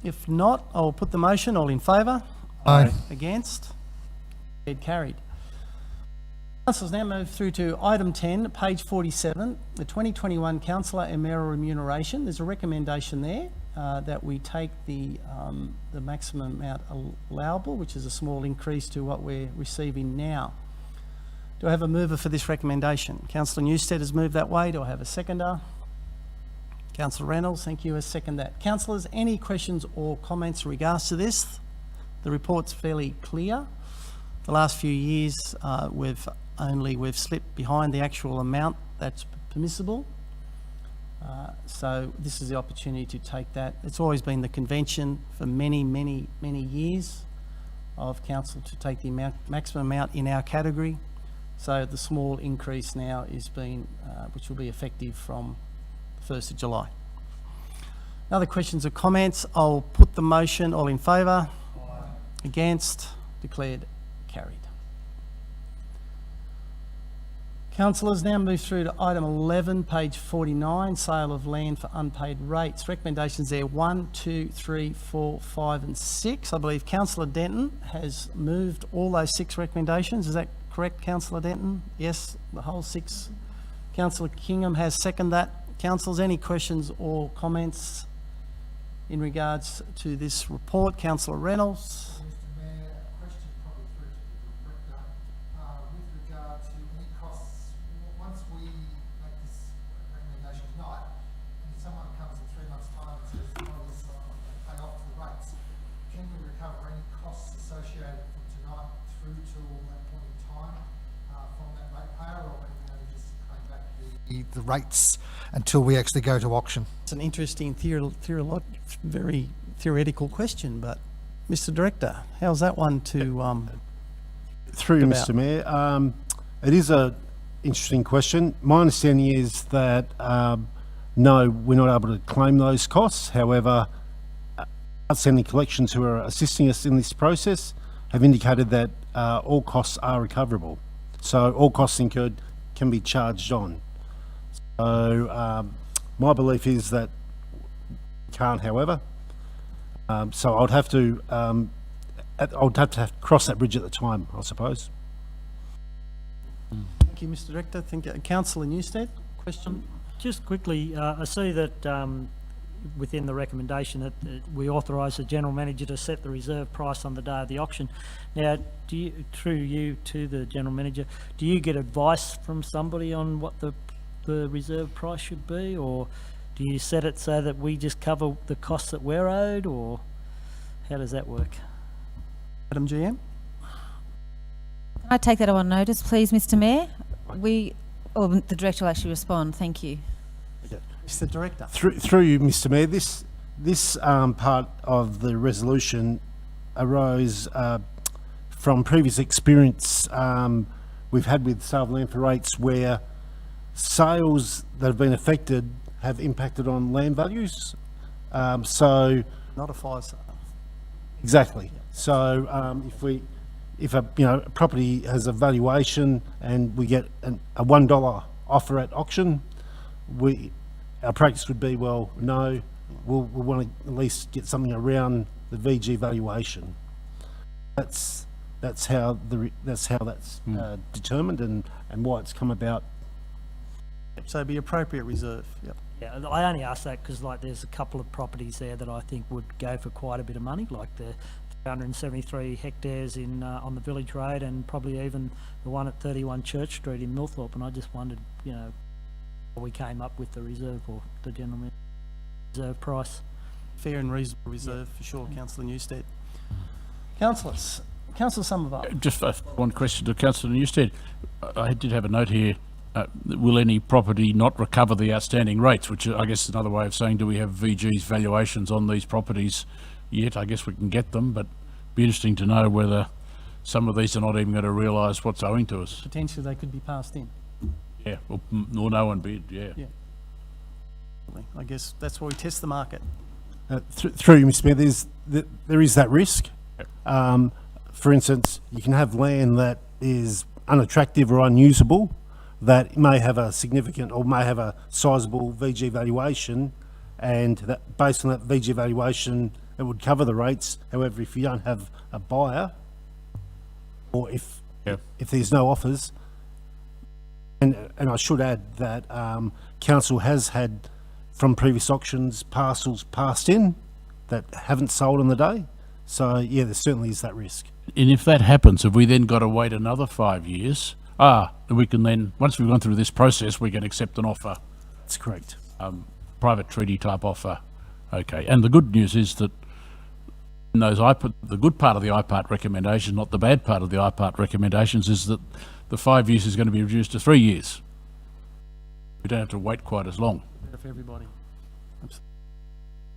If not, I will put the motion. All in favour? Aye. Against? Carried. Councillors, now move through to item 10, page 47, the 2021 Councillor and Mayoral Remuneration. There's a recommendation there that we take the maximum amount allowable, which is a small increase to what we're receiving now. Do I have a mover for this recommendation? Councillor Newstead has moved that way. Do I have a seconder? Councillor Reynolds, thank you, has seconded that. Councillors, any questions or comments in regards to this? The report's fairly clear. The last few years we've slipped behind the actual amount that's permissible. So this is the opportunity to take that. It's always been the convention for many, many, many years of council to take the maximum amount in our category. So the small increase now is which will be effective from 1st of July. Other questions or comments? I'll put the motion. All in favour? Against? Declared carried. Councillors, now move through to item 11, page 49, sale of land for unpaid rates. Recommendations there 1, 2, 3, 4, 5 and 6. I believe Councillor Denton has moved all those 6 recommendations. Is that correct, Councillor Denton? Yes, the whole 6. Councillor Kingham has seconded that. Councillors, any questions or comments in regards to this report? Councillor Reynolds. Mr. Mayor, a question probably through to the Director with regard to any costs. Once we make this recommendation tonight, and someone comes in 3 months' time and says, oh, this pay off the rates, can we recover any costs associated from tonight through to that point in time from that ratepayer, or can we only just claim back the the rates until we actually go to auction? It's an interesting very theoretical question, but Mr. Director, how's that one to Through you, about? Mr. Mayor, it is a interesting question. My understanding is that no, we're not able to claim those costs. However, outstanding collections who are assisting us in this process have indicated that all costs are recoverable. So all costs incurred can be charged on. So my belief is that we can't, however. So I'd have to cross that bridge at the time, I suppose. Thank you, Mr. Director. Councillor Newstead, question? Just quickly, I see that within the recommendation that we authorise the general manager to set the reserve price on the day of the auction. Now, through you to the general manager, do you get advice from somebody on what the reserve price should be, or do you set it so that we just cover the costs that we're owed, or how does that work? Madam GM? Can I take that on notice, please, Mr. Mayor? The Director will actually respond. Thank you. Mr. Director? Through you, Mr. Mayor, this part of the resolution arose from previous experience we've had with sale of land for rates, where sales that have been affected have impacted on land values. So Not a fire sale. exactly. So if a property has a valuation and we get a $1 offer at auction, our practice would be, well, no, we'll want to at least get something around the VG valuation. That's how that's determined and why it's come about. So it'd be appropriate reserve. Yep. Yeah, I only ask that because there's a couple of properties there that I think would go for quite a bit of money, like the 373 hectares in on the Village Road, and probably even the one at 31 Church Street in Millthorpe. And I just wondered, how we came up with the reserve, or the general reserve price. Fair and reasonable reserve for sure, Councillor Newstead. Councillors, Councillor Somerville. Just one question to Councillor Newstead. I did have a note here. Will any property not recover the outstanding rates? Which I guess is another way of saying, do we have VG's valuations on these properties yet? I guess we can get them, but it'd be interesting to know whether some of these are not even going to realise what's owing to us. Potentially they could be passed in. Yeah, or no one bid, yeah. I guess that's why we test the market. Through you, Mr. Mayor, there is that risk. For instance, you can have land that is unattractive or unusable, that may have a significant or may have a sizable VG valuation, and that based on that VG valuation, it would cover the rates. However, if you don't have a buyer, or if there's no offers, and I should add that council has had from previous auctions parcels passed in that haven't sold on the day. So yeah, there certainly is that risk. And if that happens, have we then got to wait another 5 years? We can then, once we've gone through this process, we can accept an offer. That's correct. Private treaty type offer. Okay. And the good news is that in those the good part of the IPART recommendation, not the bad part of the IPART recommendations, is that the 5 years is going to be reduced to 3 years. We don't have to wait quite as long. Better for everybody. Absolutely.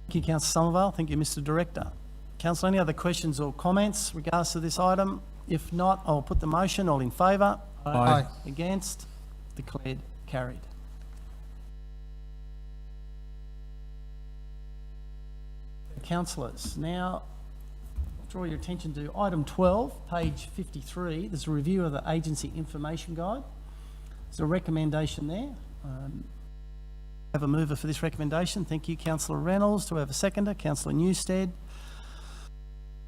Thank you, Councillor Somerville. Thank you, Mr. Director. Councillor, any other questions or comments regards to this item? If not, I'll put the motion. All in favour? Aye. Against? Declared carried. Councillors, now draw your attention to item 12, page 53. There's a review of the Agency Information Guide. There's a recommendation there. Have a mover for this recommendation. Thank you, Councillor Reynolds. Do we have a seconder? Councillor Newstead.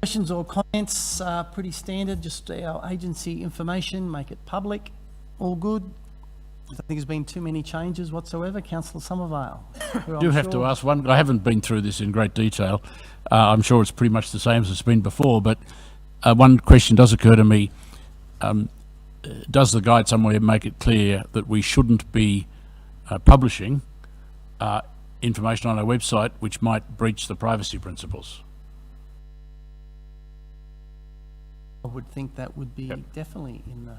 Questions or comments are pretty standard. Just our agency information, make it public. All good. I don't think there's been too many changes whatsoever. Councillor Somerville. I do have to ask one. I haven't been through this in great detail. I'm sure it's pretty much the same as it's been before, but one question does occur to me. Does the guide somewhere make it clear that we shouldn't be publishing information on our website which might breach the privacy principles? I would think that would be definitely in the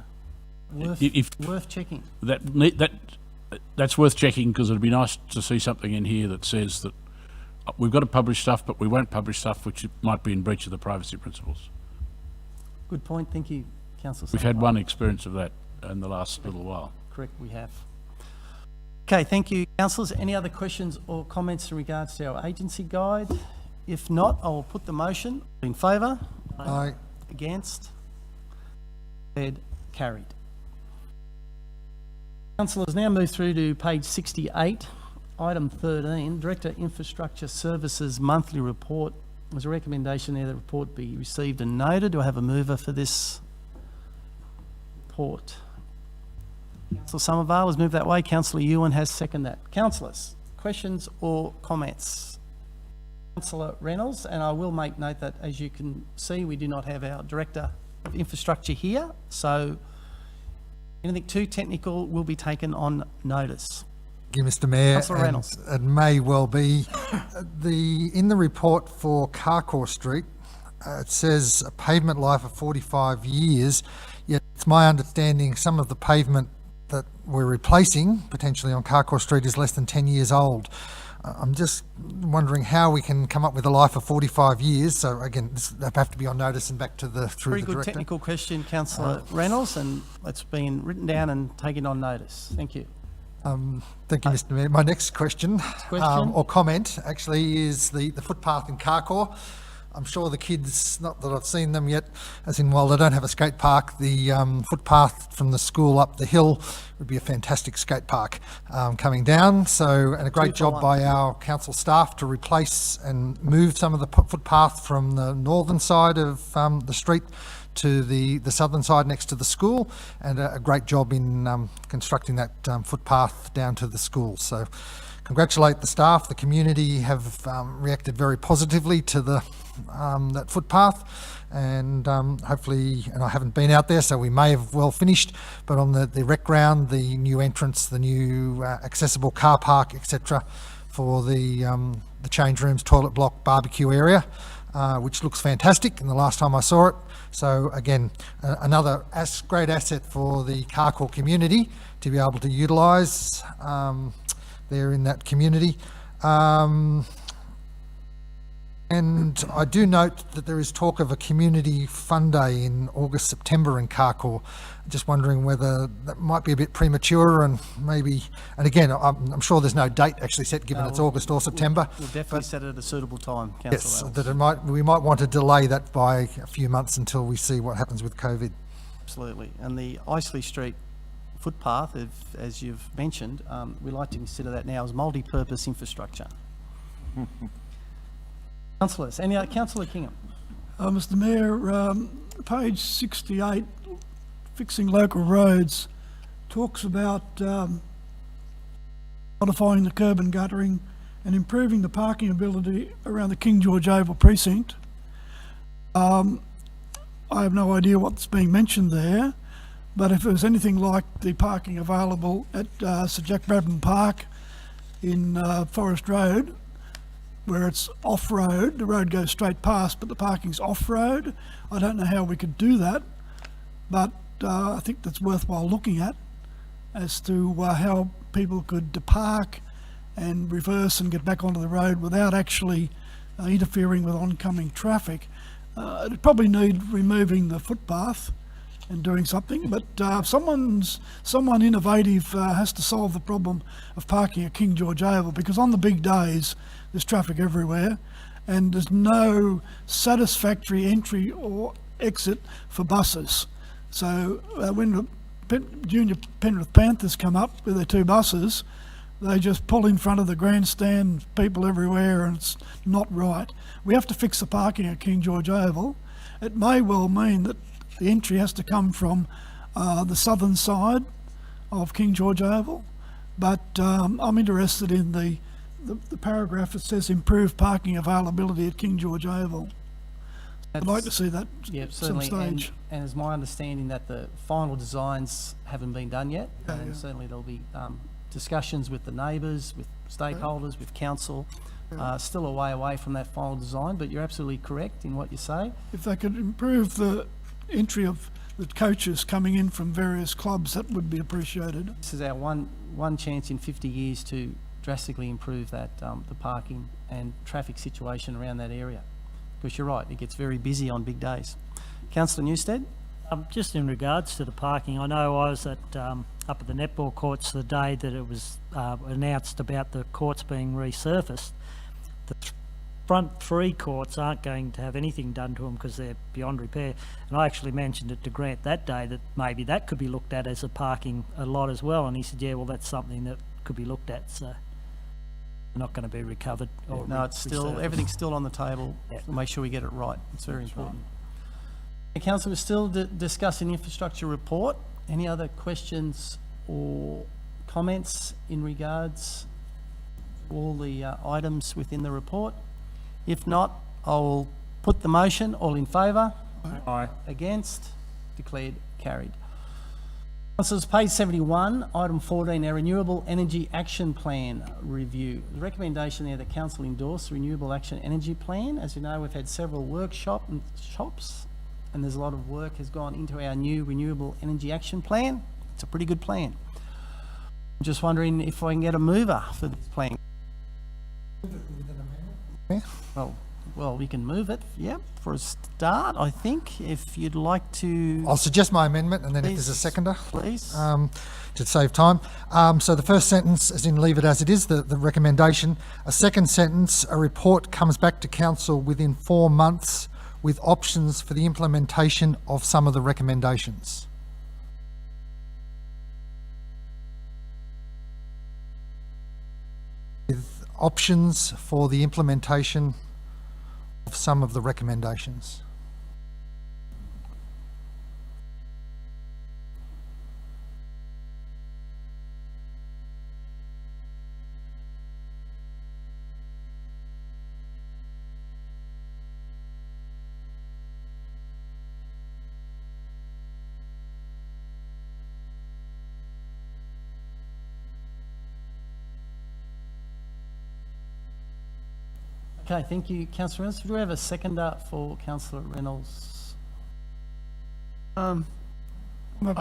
worth checking. That that's worth checking, because it'd be nice to see something in here that says that we've got to publish stuff, but we won't publish stuff which might be in breach of the privacy principles. Good point. Thank you, Councillor. We've had one experience of that in the last little while. Correct, we have. Okay, thank you, councillors. Any other questions or comments in regards to our agency guide? If not, I will put the motion. In favour? Aye. Against? Declared carried. Councillors, now move through to page 68, item 13, Director Infrastructure Services Monthly Report. There's a recommendation there that the report be received and noted. Do I have a mover for this report? Councillor Somervale has moved that way. Councillor Ewan has seconded that. Councillors, questions or comments? Councillor Reynolds, and I will make note that, as you can see, we do not have our Director of Infrastructure here, so anything too technical will be taken on notice. Thank you, Mr. Mayor. Councillor Reynolds. It may well be. In the report for Carcoar Street, it says a pavement life of 45 years, yet it's my understanding some of the pavement that we're replacing, potentially on Carcoar Street, is less than 10 years old. I'm just wondering how we can come up with a life of 45 years. So again, this have to be on notice and back to the Very the good director. technical question, Councillor Reynolds, and it's been written down and taken on notice. Thank you. Thank you, Mr. Mayor. My next question, Question? or comment actually is the footpath in Carcoar. I'm sure the kids, not that I've seen them yet, as in while they don't have a skate park, the footpath from the school up the hill would be a fantastic skate park coming down. So, and a great job by our council staff to replace and move some of the footpath from the northern side of the street to the southern side next to the school, and a great job in constructing that footpath down to the school. So congratulate the staff. The community have reacted very positively to the that footpath, and hopefully, and I haven't been out there, so we may have well finished, but on the rec ground, the new entrance, the new accessible car park, etc., for the change rooms, toilet block, barbecue area, which looks fantastic, and the last time I saw it. So again, another great asset for the Carcoar community to be able to utilise there in that community. And I do note that there is talk of a community fun day in August, September in Carcoar. Just wondering whether that might be a bit premature, and maybe, and again, I'm sure there's no date actually set, given it's August or September. We'll definitely set it at a suitable time, Councillor Yes, Reynolds. that we might want to delay that by a few months until we see what happens with COVID. Absolutely. And the Isley Street footpath, as you've mentioned, we like to consider that now as multi-purpose infrastructure. Councillors, any other? Councillor Kingham. Mr. Mayor, page 68, fixing local roads, talks about modifying the curb and guttering and improving the parking ability around the King George Oval precinct. I have no idea what's being mentioned there, but if it was anything like the parking available at Sir Jack Bradman Park in Forest Road, where it's off-road, the road goes straight past, but the parking's off-road. I don't know how we could do that, but I think that's worthwhile looking at as to how people could park and reverse and get back onto the road without actually interfering with oncoming traffic. It'd probably need removing the footpath and doing something, but someone innovative has to solve the problem of parking at King George Oval, because on the big days there's traffic everywhere and there's no satisfactory entry or exit for buses. So when the Junior Penrith Panthers come up with their two buses, they just pull in front of the grandstand, people everywhere, and it's not right. We have to fix the parking at King George Oval. It may well mean that the entry has to come from the southern side of King George Oval, but I'm interested in the paragraph that says improve parking availability at King George Oval. I'd like to see that Yeah, at some certainly. stage. And it's my understanding that the final designs haven't been done yet, Yeah, and yeah. certainly there'll be discussions with the neighbours, with stakeholders, with council. Still a way away from that final design, but you're absolutely correct in what you say. If they could improve the entry of coaches coming in from various clubs, that would be appreciated. This is our one chance in 50 years to drastically improve that, the parking and traffic situation around that area. Because you're right, it gets very busy on big days. Councillor Newstead? Just in regards to the parking, I know I was at up at the netball courts the day that it was announced about the courts being resurfaced. The front three courts aren't going to have anything done to them because they're beyond repair. And I actually mentioned it to Grant that day that maybe that could be looked at as a parking lot as well. And he said, yeah, well, that's something that could be looked at. So not going to be recovered. Or No, it's still, resurfaced. everything's still on the table. Yeah. We'll make sure we get it right. It's very important. Council, we're still discussing the infrastructure report. Any other questions or comments in regards to all the items within the report? If not, I'll put the motion. All in favour? Aye. Against? Declared carried. Councillors, page 71, item 14, our Renewable Energy Action Plan review. The recommendation there that Council endorse the Renewable Action Energy Plan. As you know, we've had several shops, and there's a lot of work has gone into our new Renewable Energy Action Plan. It's a pretty good plan. I'm just wondering if I can get a mover for this plan. Well, we can move it, yeah, for a start, I think, if you'd like to, I'll suggest my amendment, and then if there's a Please. seconder, please. to save time. So the first sentence, as in leave it as it is, the recommendation. A second sentence, a report comes back to council within 4 months with options for the implementation of some of the recommendations. With options for the implementation of some of the recommendations. Okay, thank you, Councillor Reynolds. Do we have a seconder for Councillor Reynolds? I'd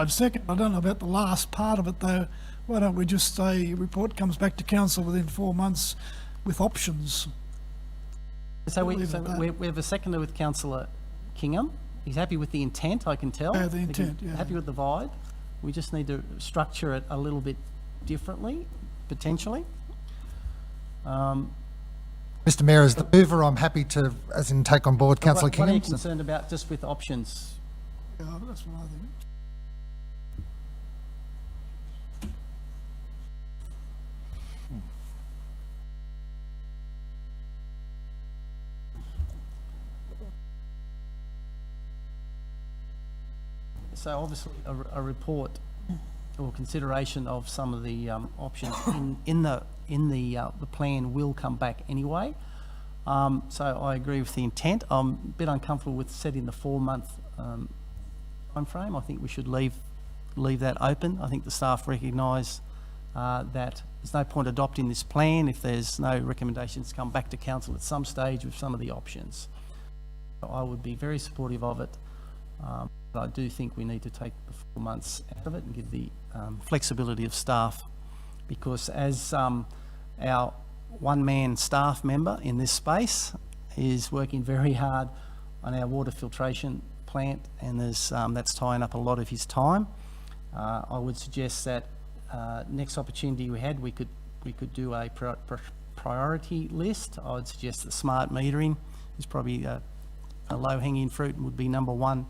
second. I don't know about the last part of it though. Why don't we just say report comes back to council within 4 months with options? So We'll leave it at that. we have a seconder with Councillor Kingham. He's happy with the intent, I can tell. Yeah, the intent, yeah. Happy with the vibe. We just need to structure it a little bit differently, potentially. Mr Mayor, as the mover, I'm happy to, as in take on board Councillor What are you Kingham. concerned about just with options? Yeah, that's what I think. So obviously a report or consideration of some of the options in the plan will come back anyway. So I agree with the intent. I'm a bit uncomfortable with setting the 4-month time frame. I think we should leave that open. I think the staff recognise that there's no point adopting this plan if there's no recommendations come back to council at some stage with some of the options. So I would be very supportive of it. But I do think we need to take the 4 months out of it and give the flexibility of staff, because as our one-man staff member in this space is working very hard on our water filtration plant, and that's tying up a lot of his time. I would suggest that next opportunity we had, we could do a priority list. I would suggest that smart metering is probably a low-hanging fruit and would be number one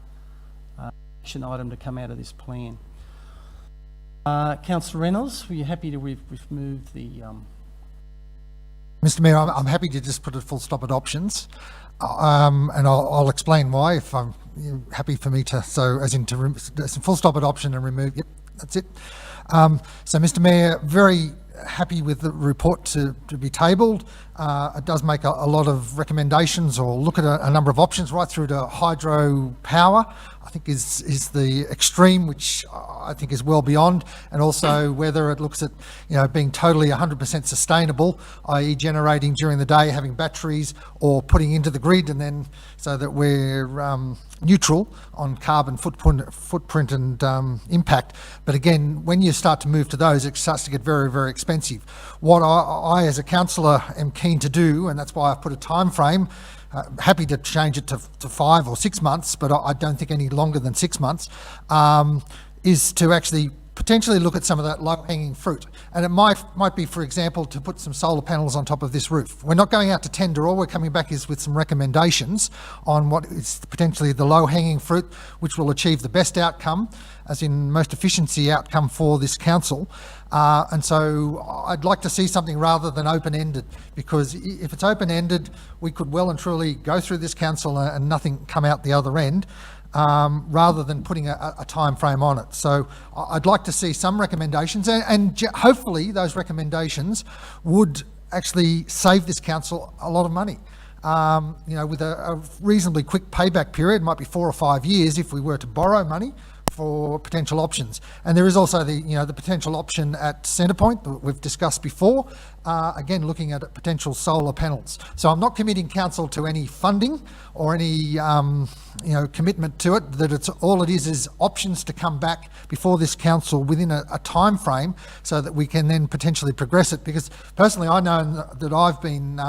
action item to come out of this plan. Councillor Reynolds, were you happy to remove the... Mr Mayor, I'm happy to just put a full stop at options, and I'll explain why if you're happy for me to, so as in full stop at option and remove, yep, that's it. So Mr Mayor, very happy with the report to be tabled. It does make a lot of recommendations or look at a number of options right through to hydro power, I think is the extreme, which I think is well beyond, and also whether it looks at, you know, being totally 100% sustainable, i.e. generating during the day, having batteries, or putting into the grid, and then so that we're neutral on carbon footprint and impact. But again, when you start to move to those, it starts to get very, very expensive. What I as a councillor am keen to do, and that's why I've put a time frame, happy to change it to 5 or 6 months, but I don't think any longer than 6 months, is to actually potentially look at some of that low-hanging fruit. And it might be, for example, to put some solar panels on top of this roof. We're not going out to tender. All we're coming back is with some recommendations on what is potentially the low-hanging fruit, which will achieve the best outcome, as in most efficiency outcome for this council. And so I'd like to see something rather than open-ended, because if it's open-ended, we could well and truly go through this council and nothing come out the other end. Rather than putting a time frame on it. So I'd like to see some recommendations, and hopefully those recommendations would actually save this council a lot of money. You know, with a reasonably quick payback period, might be 4 or 5 years if we were to borrow money for potential options. And there is also the potential option at Centrepoint that we've discussed before, again looking at potential solar panels. So I'm not committing council to any funding or any commitment to it. That it's all it is options to come back before this council within a time frame, so that we can then potentially progress it. Because personally, I know that I've been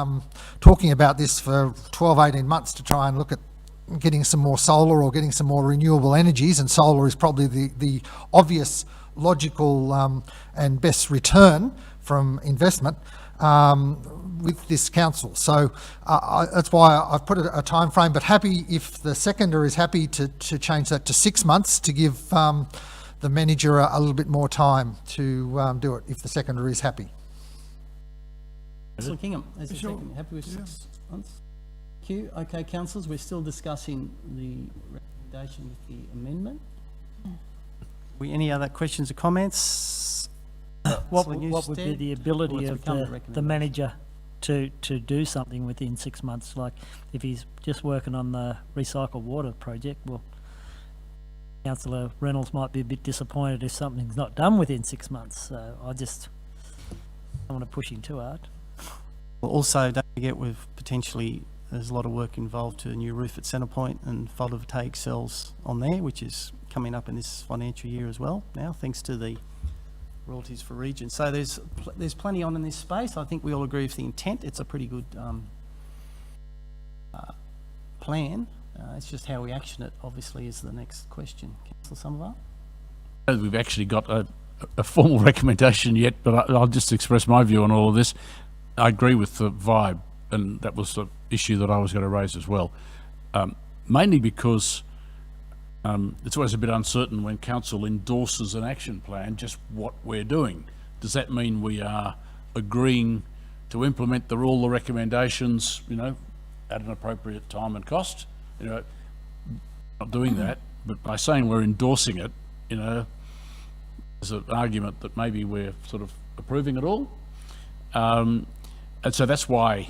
talking about this for 12, 18 months to try and look at getting some more solar or getting some more renewable energies, and solar is probably the obvious, logical and best return from investment with this council. So that's why I've put a time frame, but happy if the seconder is happy to change that to 6 months to give the manager a little bit more time to do it, if the seconder is happy. Councillor Kingham, as a second, happy with 6 months? Thank you. Okay, councillors, we're still discussing the recommendation with the amendment. Any other questions or comments? What would be the ability of the manager to do something within 6 months? Like if he's just working on the recycled water project, well, Councillor Reynolds might be a bit disappointed if something's not done within 6 months. So I don't want to push him too hard. Well, also, don't forget there's a lot of work involved to a new roof at Centrepoint and photovoltaic cells on there, which is coming up in this financial year as well now, thanks to the royalties for region. So there's plenty on in this space. I think we all agree with the intent. It's a pretty good plan. It's just how we action it, obviously, is the next question. Councillor Somerville? We've actually got a formal recommendation yet, but I'll just express my view on all of this. I agree with the vibe, and that was the issue that I was going to raise as well. Mainly because it's always a bit uncertain when council endorses an action plan, just what we're doing. Does that mean we are agreeing to implement all the recommendations, at an appropriate time and cost? Not doing that, but by saying we're endorsing it, there's an argument that maybe we're sort of approving it all. And so that's why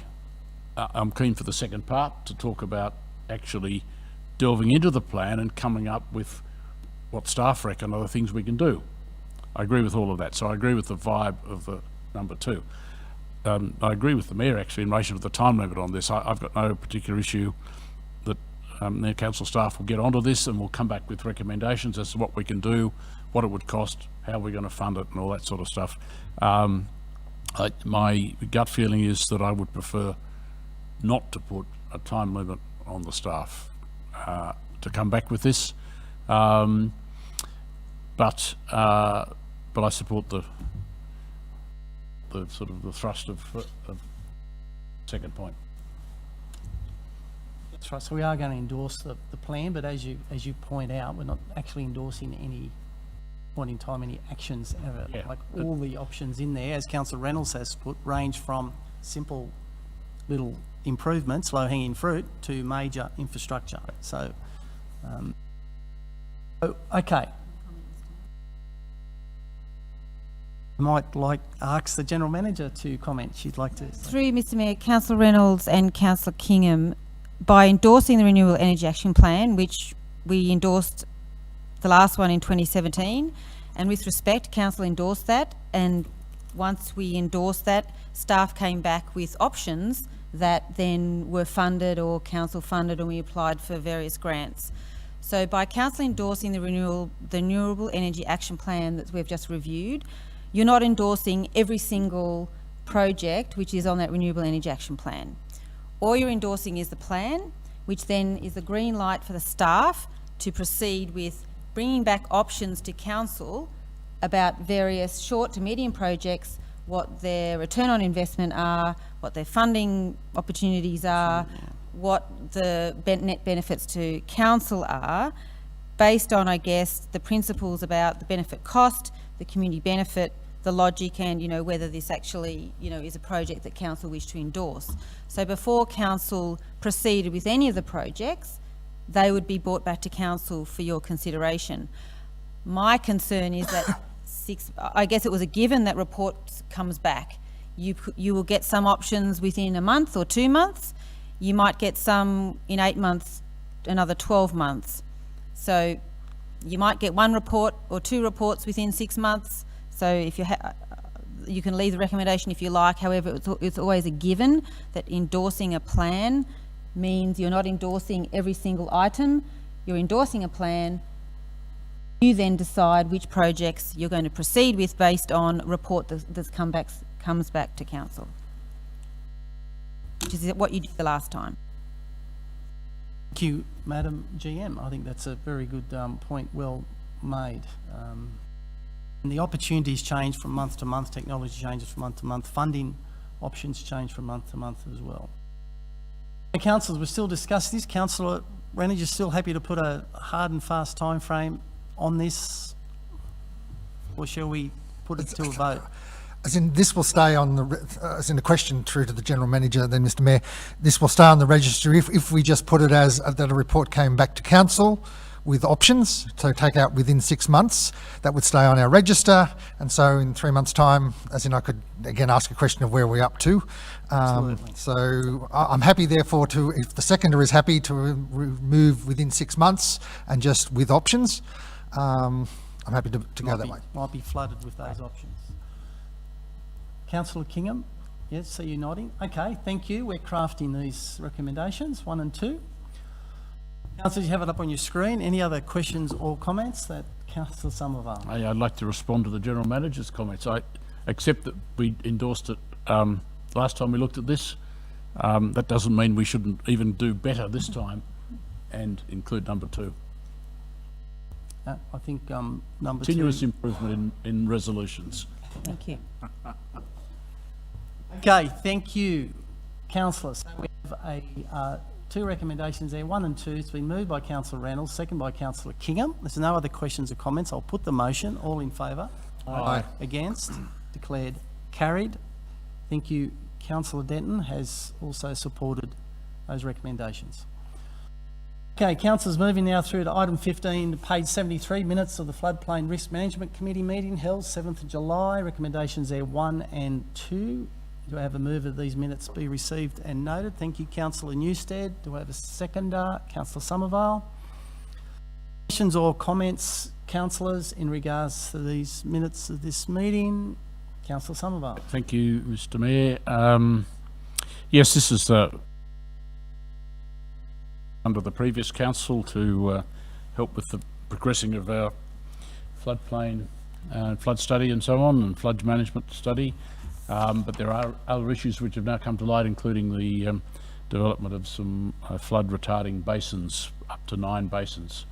I'm keen for the second part to talk about actually delving into the plan and coming up with what staff reckon are the things we can do. I agree with all of that. So I agree with the vibe of the number 2. I agree with the Mayor actually in relation to the time limit on this. I've got no particular issue that their council staff will get onto this and we'll come back with recommendations as to what we can do, what it would cost, how we're going to fund it and all that sort of stuff. My gut feeling is that I would prefer not to put a time limit on the staff to come back with this, but I support the sort of the thrust of second point. That's right. So we are going to endorse the plan, but as you point out, we're not actually endorsing any point in time any actions ever. Yeah, like all the options in there, as Councillor Reynolds has put, range from simple little improvements, low-hanging fruit, to major infrastructure. So, okay. I might like ask the General Manager to comment. She'd like to. Through Mr Mayor, Councillor Reynolds and Councillor Kingham, by endorsing the Renewable Energy Action Plan, which we endorsed the last one in 2017, and with respect, Council endorsed that, and once we endorsed that, staff came back with options that then were funded or Council funded, and we applied for various grants. So by Council endorsing the Renewable Energy Action Plan that we've just reviewed, you're not endorsing every single project which is on that Renewable Energy Action Plan. All you're endorsing is the plan, which then is the green light for the staff to proceed with bringing back options to Council about various short to medium projects, what their return on investment are, what their funding opportunities are, what the net benefits to Council are, based on, I guess, the principles about the benefit cost, the community benefit, the logic, and, you know, whether this actually, you know, is a project that Council wish to endorse. So before Council proceeded with any of the projects, they would be brought back to Council for your consideration. My concern is that I guess it was a given that report comes back. You will get some options within a month or 2 months. You might get some in 8 months, another 12 months. So you might get 1 report or 2 reports within 6 months. So if you can leave the recommendation if you like. However, it's always a given that endorsing a plan means you're not endorsing every single item. You're endorsing a plan. You then decide which projects you're going to proceed with based on a report that comes back to Council, which is what you did the last time. Thank you, Madam GM. I think that's a very good point, well made. And the opportunities change from month to month, technology changes from month to month, funding options change from month to month as well. Councillors, we're still discussing this. Councillor Rennie, you're still happy to put a hard and fast time frame on this, or shall we put it to a vote? As in, this will stay on the, as in the question through to the General Manager, then Mr Mayor, this will stay on the register if we just put it as that a report came back to Council with options to take out within 6 months. That would stay on our register, and so in 3 months' time, as in I could again ask a question of where we're up to. So I'm happy, therefore, to, if the seconder is happy, to remove within 6 months and just with options. I'm happy to go that way. Might be flooded with those options. Councillor Kingham, yes, so you're nodding. Okay, thank you. We're crafting these recommendations, 1 and 2. Councillors, you have it up on your screen. Any other questions or comments? That Councillor Somerville. I'd like to respond to the General Manager's comments. I accept that we endorsed it last time we looked at this. That doesn't mean we shouldn't even do better this time and include number 2. I think number 2. Continuous improvement in resolutions. Thank you. Okay, thank you, councillors. So we have a 2 recommendations there, 1 and 2. It's been moved by Councillor Reynolds, second by Councillor Kingham. There's no other questions or comments. I'll put the motion. All in favour? Aye. Against? Declared carried. Thank you. Councillor Denton has also supported those recommendations. Okay, councillors, moving now through to item 15, page 73, minutes of the Floodplain Risk Management Committee meeting held 7th of July. Recommendations there 1 and 2. Do I have a move that these minutes be received and noted? Thank you, Councillor Newstead. Do I have a seconder? Councillor Somerville. Questions or comments, councillors, in regards to these minutes of this meeting? Councillor Somerville. Thank you, Mr Mayor. Yes, this is under the previous council to help with the progressing of our floodplain flood study and so on, and flood management study. But there are other issues which have now come to light, including the development of some flood retarding basins, up to 9 basins.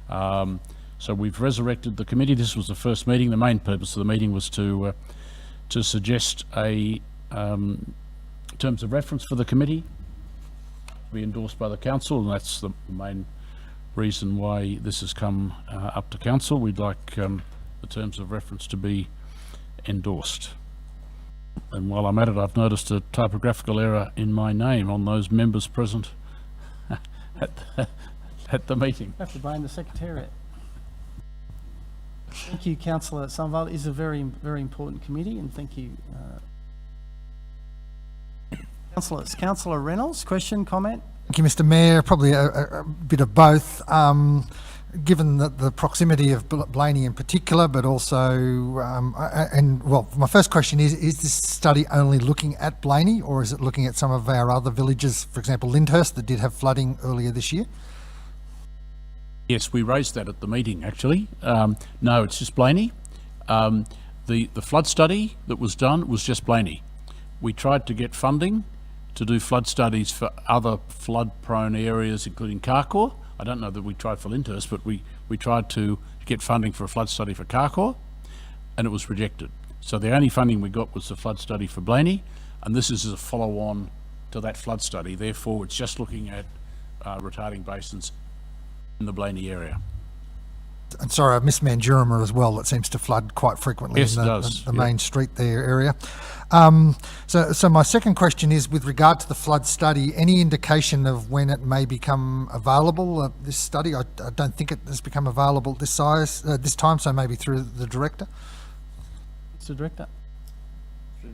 So we've resurrected the committee. This was the first meeting. The main purpose of the meeting was to suggest a terms of reference for the committee be endorsed by the council, and that's the main reason why this has come up to council. We'd like the terms of reference to be endorsed. And while I'm at it, I've noticed a typographical error in my name on those members present at the meeting. I have to blame the Secretariat. Thank you, Councillor Sunval. It is a very, very important committee, and thank you. Councillors, Councillor Reynolds, question, comment? Thank you, Mr Mayor. Probably a bit of both. Given the proximity of Blayney in particular, but also, well, my first question is this study only looking at Blayney, or is it looking at some of our other villages, for example, Lyndhurst, that did have flooding earlier this year? Yes, we raised that at the meeting, actually. No, it's just Blayney. The flood study that was done was just Blayney. We tried to get funding to do flood studies for other flood-prone areas, including Carcoar. I don't know that we tried for Lyndhurst, but we tried to get funding for a flood study for Carcoar, and it was rejected. So the only funding we got was the flood study for Blayney, and this is a follow-on to that flood study. Therefore, it's just looking at retarding basins in the Blayney area. And sorry, I missed Mandurama as well. That seems to flood quite frequently Yes, in it does. the Yep. main street there area. So my second question is with regard to the flood study, any indication of when it may become available? This study, I don't think it has become available this time, so maybe through the director. Mr Director.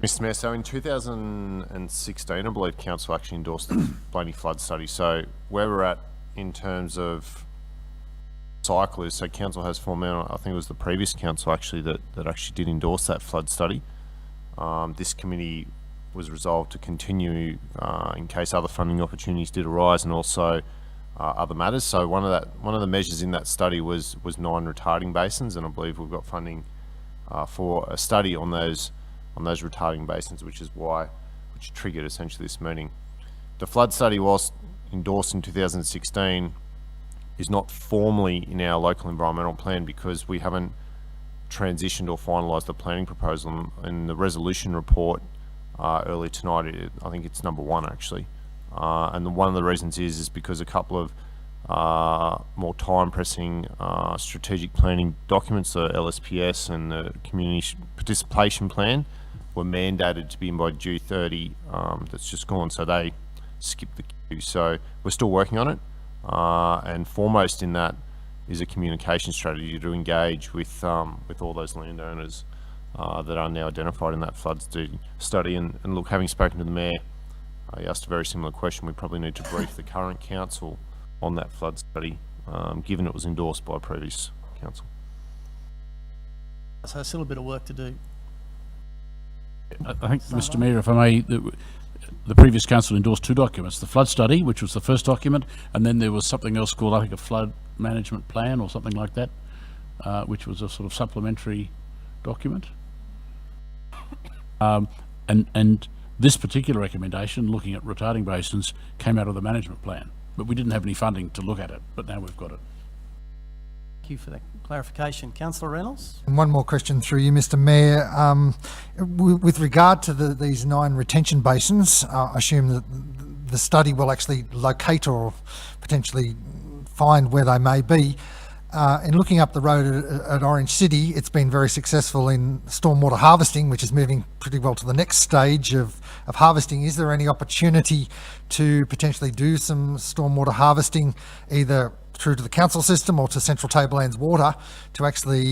Mr Mayor, so in 2016, I believe Council actually endorsed the Blayney flood study. So where we're at in terms of cyclists, so Council has formed out, I think it was the previous Council actually that actually did endorse that flood study. This committee was resolved to continue in case other funding opportunities did arise, and also other matters. So one of the measures in that study was 9 retarding basins, and I believe we've got funding for a study on those retarding basins, which triggered essentially this meeting. The flood study, whilst endorsed in 2016, is not formally in our local environmental plan because we haven't transitioned or finalised the planning proposal. In the resolution report earlier tonight, I think it's number 1 actually, and one of the reasons is because a couple of more time-pressing strategic planning documents, the LSPS and the community participation plan, were mandated to be in by June 30. That's just gone, so they skipped the queue. So we're still working on it, and foremost in that is a communication strategy to engage with all those landowners that are now identified in that flood study. And look, having spoken to the Mayor, he asked a very similar question. We probably need to brief the current council on that flood study, given it was endorsed by a previous council. So still a bit of work to do. I think, Mr Mayor, if I may, the previous council endorsed 2 documents, the flood study, which was the first document, and then there was something else called, I think, a flood management plan or something like that, which was a sort of supplementary document. And this particular recommendation, looking at retarding basins, came out of the management plan, but we didn't have any funding to look at it, but now we've got it. Thank you for that clarification. Councillor Reynolds. And one more question through you, Mr Mayor. With regard to these 9 retention basins, I assume that the study will actually locate or potentially find where they may be. In looking up the road at Orange City, it's been very successful in stormwater harvesting, which is moving pretty well to the next stage of harvesting. Is there any opportunity to potentially do some stormwater harvesting, either through to the council system or to Central Tablelands Water, to actually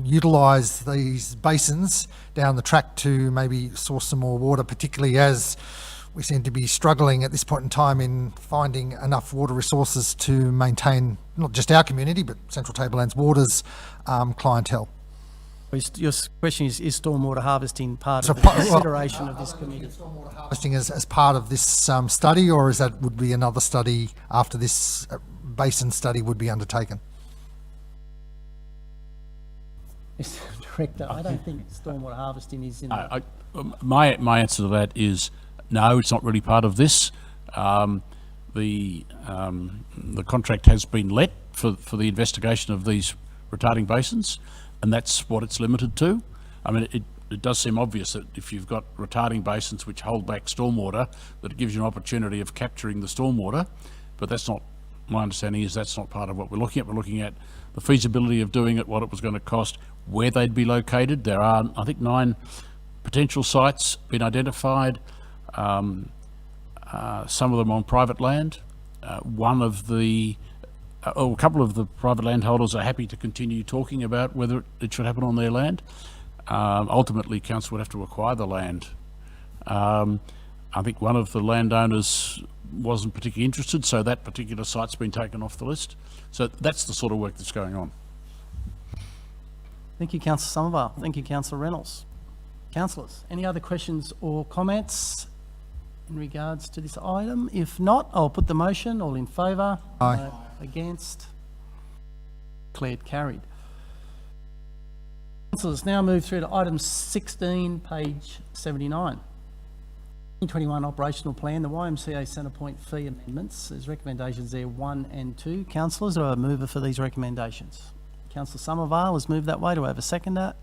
utilise these basins down the track to maybe source some more water, particularly as we seem to be struggling at this point in time in finding enough water resources to maintain not just our community, but Central Tablelands Water's clientele? Your question is stormwater harvesting part So of the consideration of this committee? Stormwater harvesting as part of this study, or is that would be another study after this basin study would be undertaken? Mr Director, I don't think stormwater harvesting is in the... My answer to that is no, it's not really part of this. The contract has been let for the investigation of these retarding basins, and that's what it's limited to. I mean, it does seem obvious that if you've got retarding basins which hold back stormwater, that it gives you an opportunity of capturing the stormwater, but that's not, my understanding is that's not part of what we're looking at. We're looking at the feasibility of doing it, what it was going to cost, where they'd be located. There are, I think, 9 potential sites been identified, some of them on private land. One of the a couple of the private landholders are happy to continue talking about whether it should happen on their land. Ultimately, council would have to acquire the land. I think one of the landowners wasn't particularly interested, so that particular site's been taken off the list. So that's the sort of work that's going on. Thank you, Councillor Somerville. Thank you, Councillor Reynolds. Councillors, any other questions or comments in regards to this item? If not, I'll put the motion. All in favour? Aye. Against? Declared carried. Councillors, now move through to item 16, page 79. 2021 operational plan, the YMCA Centrepoint fee amendments. There's recommendations there 1 and 2. Councillors, do I have a mover for these recommendations? Councillor Somerville has moved that way. Do I have a seconder?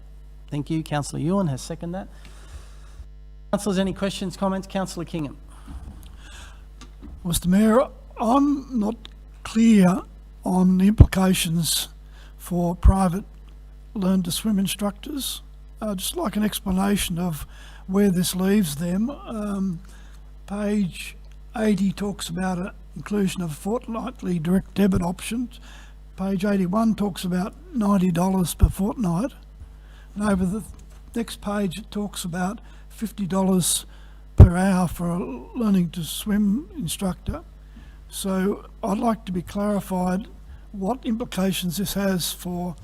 Thank you. Councillor Ewan has seconded that. Councillors, any questions, comments? Councillor Kingham. Mr Mayor, I'm not clear on the implications for private learn to swim instructors. I'd just like an explanation of where this leaves them. Page 80 talks about an inclusion of a fortnightly direct debit options. Page 81 talks about $90 per fortnight. And over the next page it talks about $50 per hour for a learning to swim instructor. So I'd like to be clarified what implications this has for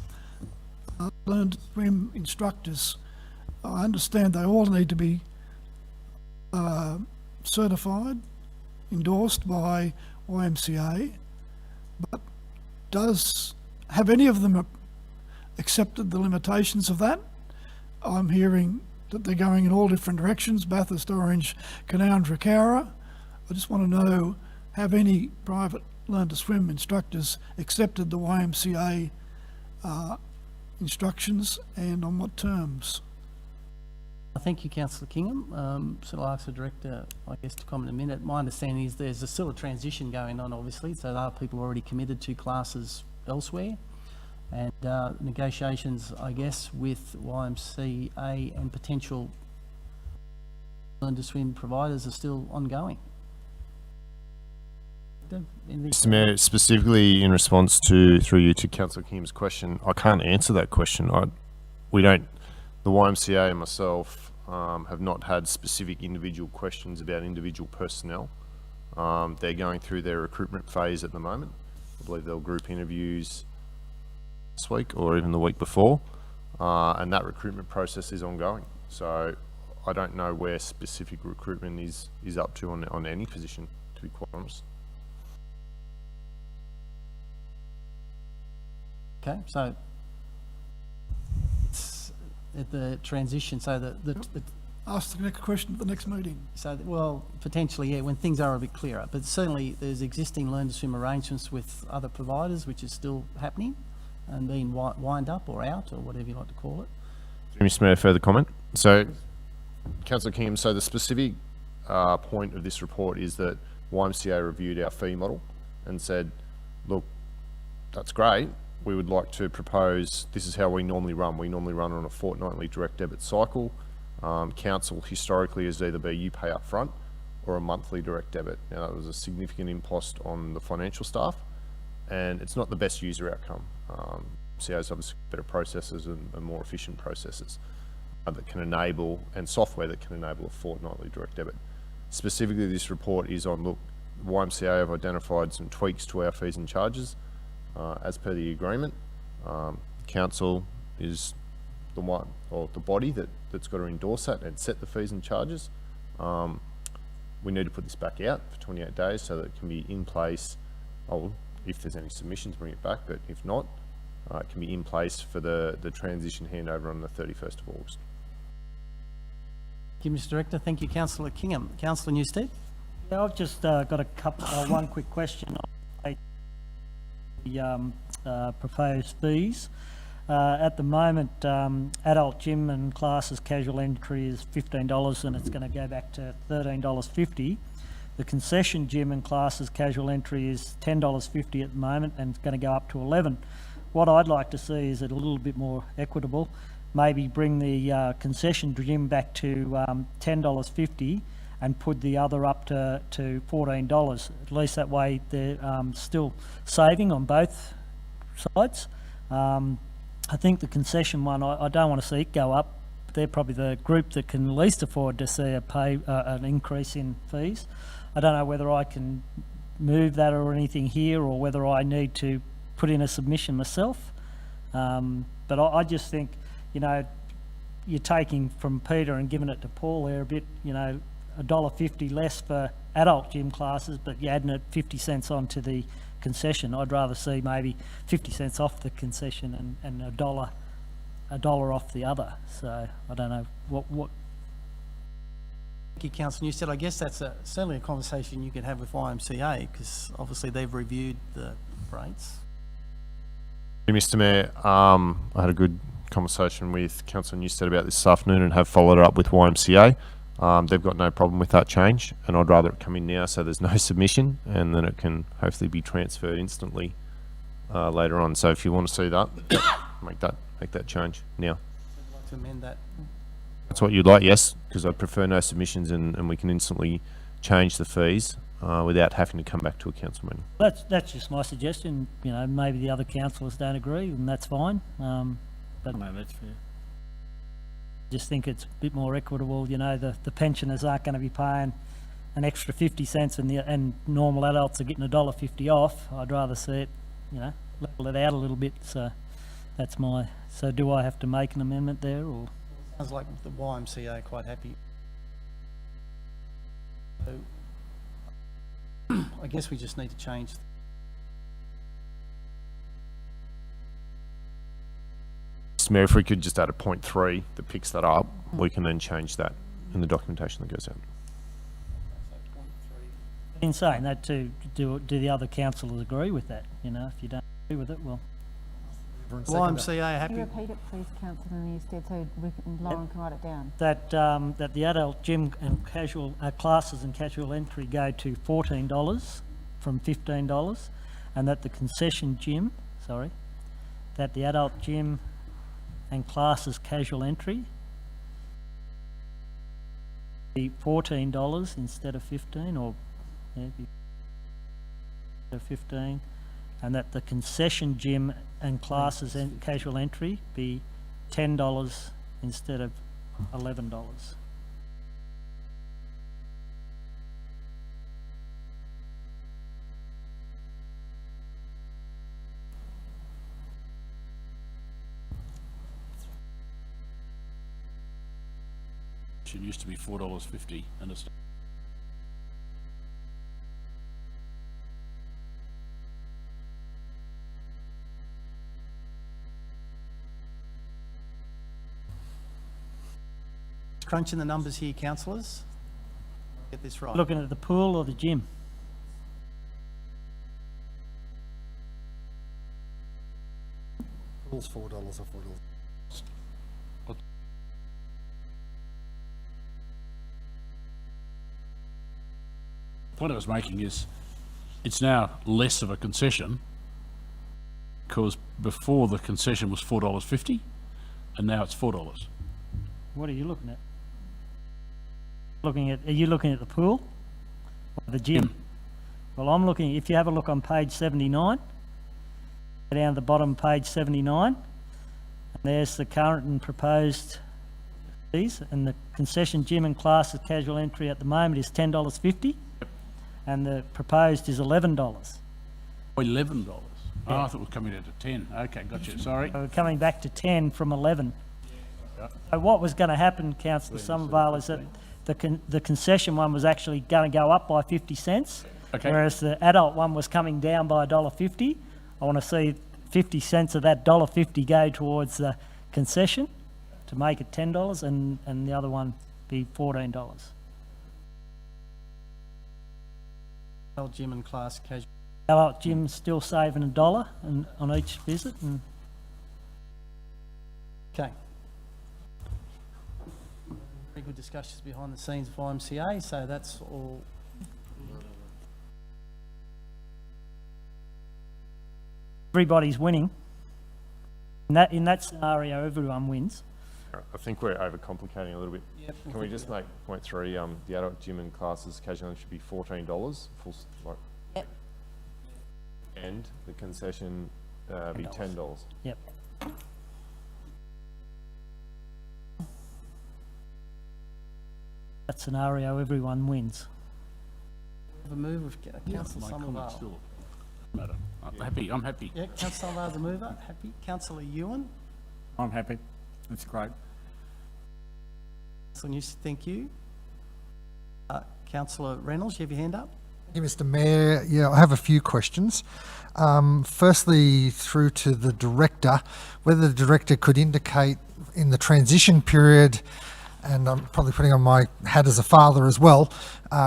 learn to swim instructors. I understand they all need to be certified, endorsed by YMCA, but have any of them accepted the limitations of that? I'm hearing that they're going in all different directions, Bathurst, Orange, Canowindra, Cowra. I just want to know, have any private learn to swim instructors accepted the YMCA instructions, and on what terms? Thank you, Councillor Kingham. So I'll ask the Director, I guess, to comment in a minute. My understanding is there's still a transition going on, obviously, so there are people already committed to classes elsewhere, and negotiations, I guess, with YMCA and potential learn to swim providers are still ongoing. Mr Mayor, specifically in response to, through you, to Councillor Kim's question, I can't answer that question. The YMCA and myself have not had specific individual questions about individual personnel. They're going through their recruitment phase at the moment. I believe they'll group interviews this week or even the week before, and that recruitment process is ongoing. So I don't know where specific recruitment is up to on any position, to be quite honest. Okay, so it's at the transition, so the Ask the next question at the next meeting. so well, potentially, yeah, when things are a bit clearer, but certainly there's existing learn to swim arrangements with other providers, which is still happening and being wind up or out or whatever you like to call it. Mr Mayor, further comment? So, Councillor Kim, so the specific point of this report is that YMCA reviewed our fee model and said, look, that's great. We would like to propose, this is how we normally run. We normally run on a fortnightly direct debit cycle. Council historically has either been you pay up front or a monthly direct debit. Now, that was a significant impost on the financial staff, and it's not the best user outcome. CA's obviously better processes and more efficient processes that can enable, and software that can enable a fortnightly direct debit. Specifically, this report is on, look, YMCA have identified some tweaks to our fees and charges as per the agreement. Council is the one, or the body that's got to endorse that and set the fees and charges. We need to put this back out for 28 days so that it can be in place. If there's any submissions, bring it back, but if not, it can be in place for the transition handover on the 31st of August. Thank you, Mr Director. Thank you, Councillor Kingham. Councillor Newstead? Yeah, I've just got a couple, one quick question on the proposed fees. At the moment, adult gym and classes casual entry is $15 and it's going to go back to $13.50. The concession gym and classes casual entry is $10.50 at the moment and it's going to go up to $11. What I'd like to see is it a little bit more equitable. Maybe bring the concession gym back to $10.50 and put the other up to $14. At least that way they're still saving on both sides. I think the concession one, I don't want to see it go up. They're probably the group that can least afford to see an increase in fees. I don't know whether I can move that or anything here, or whether I need to put in a submission myself. But I just think, you know, you're taking from Peter and giving it to Paul there a bit, you know, $1.50 less for adult gym classes, but you're adding it 50 cents onto the concession. I'd rather see maybe 50 cents off the concession and a dollar off the other. So I don't know what. Thank you, Councillor Newstead. I guess that's certainly a conversation you could have with YMCA, because obviously they've reviewed the rates. Mr. Mayor, I had a good conversation with Councillor Newstead about this afternoon and have followed it up with YMCA. They've got no problem with that change, and I'd rather it come in now so there's no submission, and then it can hopefully be transferred instantly later on. So if you want to see that, make that change now. I'd like to amend that. That's what you'd like, yes, because I prefer no submissions, and we can instantly change the fees without having to come back to a council meeting. That's just my suggestion. You know, maybe the other councillors don't agree, and that's fine. But No, that's fair. just think it's a bit more equitable. You know, the pensioners aren't going to be paying an extra 50 cents, and normal adults are getting $1.50 off. I'd rather see it, you know, level it out a little bit. So that's my. So do I have to make an amendment there, or? Sounds like the YMCA are quite happy. So, I guess we just need to change. Mr. Mayor, if we could just add a 0.3 that picks that up, we can then change that in the documentation that goes out. In saying that, do the other councillors agree with that? You know, if you don't agree with it, well. YMCA are Can happy. you repeat it, please, Councillor Newstead, so Lauren can write it down? That the adult gym and casual classes and casual entry go to $14 from $15, and that the concession gym, that the adult gym and classes casual entry be $14 instead of 15, or maybe 15, and that the concession gym and classes and casual entry be $10 instead of $11. It used to be $4.50, and it's Crunching the numbers here, councillors. Get this right. Looking at the pool or the gym? Pool's $4 or $4. The point I was making is it's now less of a concession, because before the concession was $4.50 and now it's $4. What are you looking at? Are you looking at the pool or the gym? Well, I'm looking, if you have a look on page 79, down the bottom, page 79, and there's the current and proposed fees, and the concession gym and classes casual entry at the moment is $10.50, and the proposed is $11. $11. Oh, I thought it was coming out to 10. Okay, gotcha. Sorry. So we're coming back to 10 from 11. So what was going to happen, Councillor Somervale, is that the concession one was actually going to go up by 50 cents, Okay. whereas the adult one was coming down by $1.50. I want to see 50 cents of that $1.50 go towards the concession to make it $10, and the other one be $14. Adult gym and class casual. Adult gym's still saving $1 on each visit, and Okay. Very good discussions behind the scenes of YMCA, so that's all. everybody's winning. In that scenario, everyone wins. I think we're overcomplicating a little bit. Can we just make point 3, the adult gym and classes casual should be $14, full, like, Yep. and the concession be $10. Yep. That scenario, everyone wins. Have a move of Councillor Somerville. Matter. I'm happy. Yeah, Councillor Somerville's a mover. Happy. Councillor Ewan. I'm happy. That's great. Councillor Newsom, thank you. Councillor Reynolds, you have your hand up? Thank you, Mr. Mayor. Yeah, I have a few questions. Firstly, through to the director, whether the director could indicate in the transition period, and I'm probably putting on my hat as a father as well,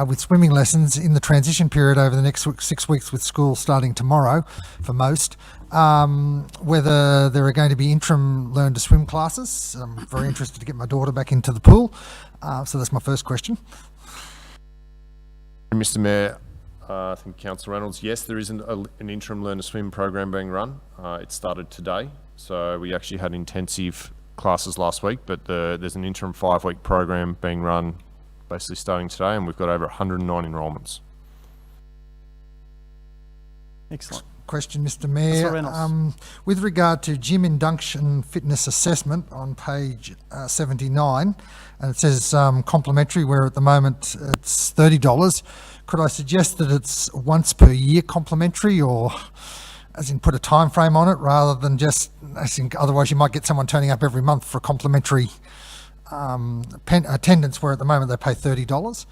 with swimming lessons in the transition period over the next 6 weeks with school starting tomorrow for most, whether there are going to be interim learn to swim classes. I'm very interested to get my daughter back into the pool. So that's my first question. Mr. Mayor, I think Councillor Reynolds, yes, there is an interim learn to swim program being run. It started today, so we actually had intensive classes last week, but there's an interim 5-week program being run basically starting today, and we've got over 109 enrolments. Excellent. Question, Mr. Councillor Mayor. Reynolds. With regard to gym induction fitness assessment on page 79, and it says complimentary, where at the moment it's $30. Could I suggest that it's once per year complimentary, or as in put a time frame on it, rather than just, as in, otherwise you might get someone turning up every month for a complimentary attendance, where at the moment they pay $30?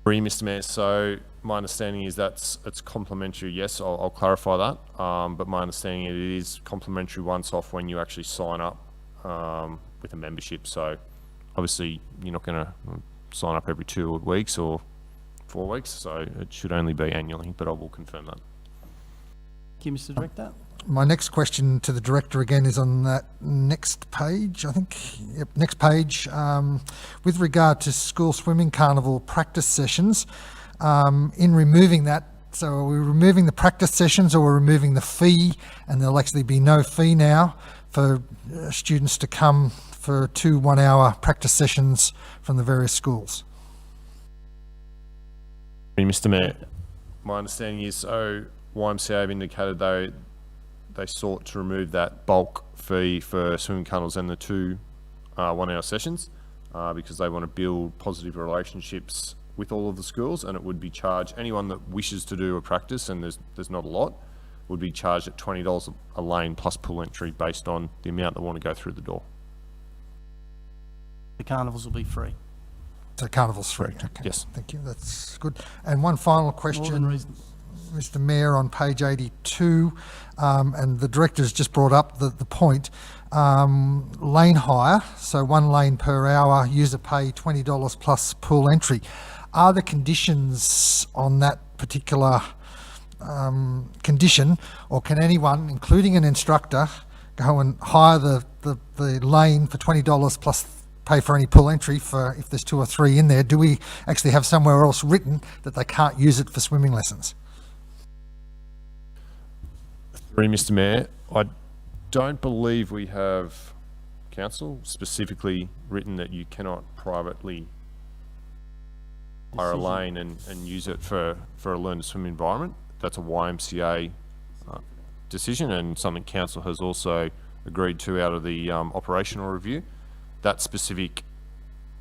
Agree, Mr. Mayor. So my understanding is it's complimentary. Yes, I'll clarify that. But my understanding it is complimentary once off when you actually sign up with a membership. So obviously you're not going to sign up every 2 weeks or 4 weeks. So it should only be annually, but I will confirm that. Thank you, Mr. Director. My next question to the director again is on that next page, I think. Yep, next page. With regard to school swimming carnival practice sessions, in removing that, so are we removing the practice sessions, or we're removing the fee, and there'll actually be no fee now for students to come for 2 one-hour practice sessions from the various schools? Mr. Mayor, my understanding is so YMCA have indicated they sought to remove that bulk fee for swimming carnivals and the 2 one-hour sessions because they want to build positive relationships with all of the schools, and it would be charged, anyone that wishes to do a practice, and there's not a lot, would be charged at $20 a lane plus pool entry based on the amount they want to go through the door. The carnivals will be free. So carnival's free. Okay. Yes. Thank you. That's good. And one final More question, than reason. Mr. Mayor, on page 82, and the director's just brought up the point, lane hire, so 1 lane per hour, user pay $20 plus pool entry. Are the conditions on that particular condition, or can anyone, including an instructor, go and hire the lane for $20 plus pay for any pool entry for if there's 2 or 3 in there? Do we actually have somewhere else written that they can't use it for swimming lessons? Mr. Mayor, I don't believe we have, council, specifically written that you cannot privately hire a lane and use it for a learn to swim environment. That's a YMCA decision, and something council has also agreed to out of the operational review. That specific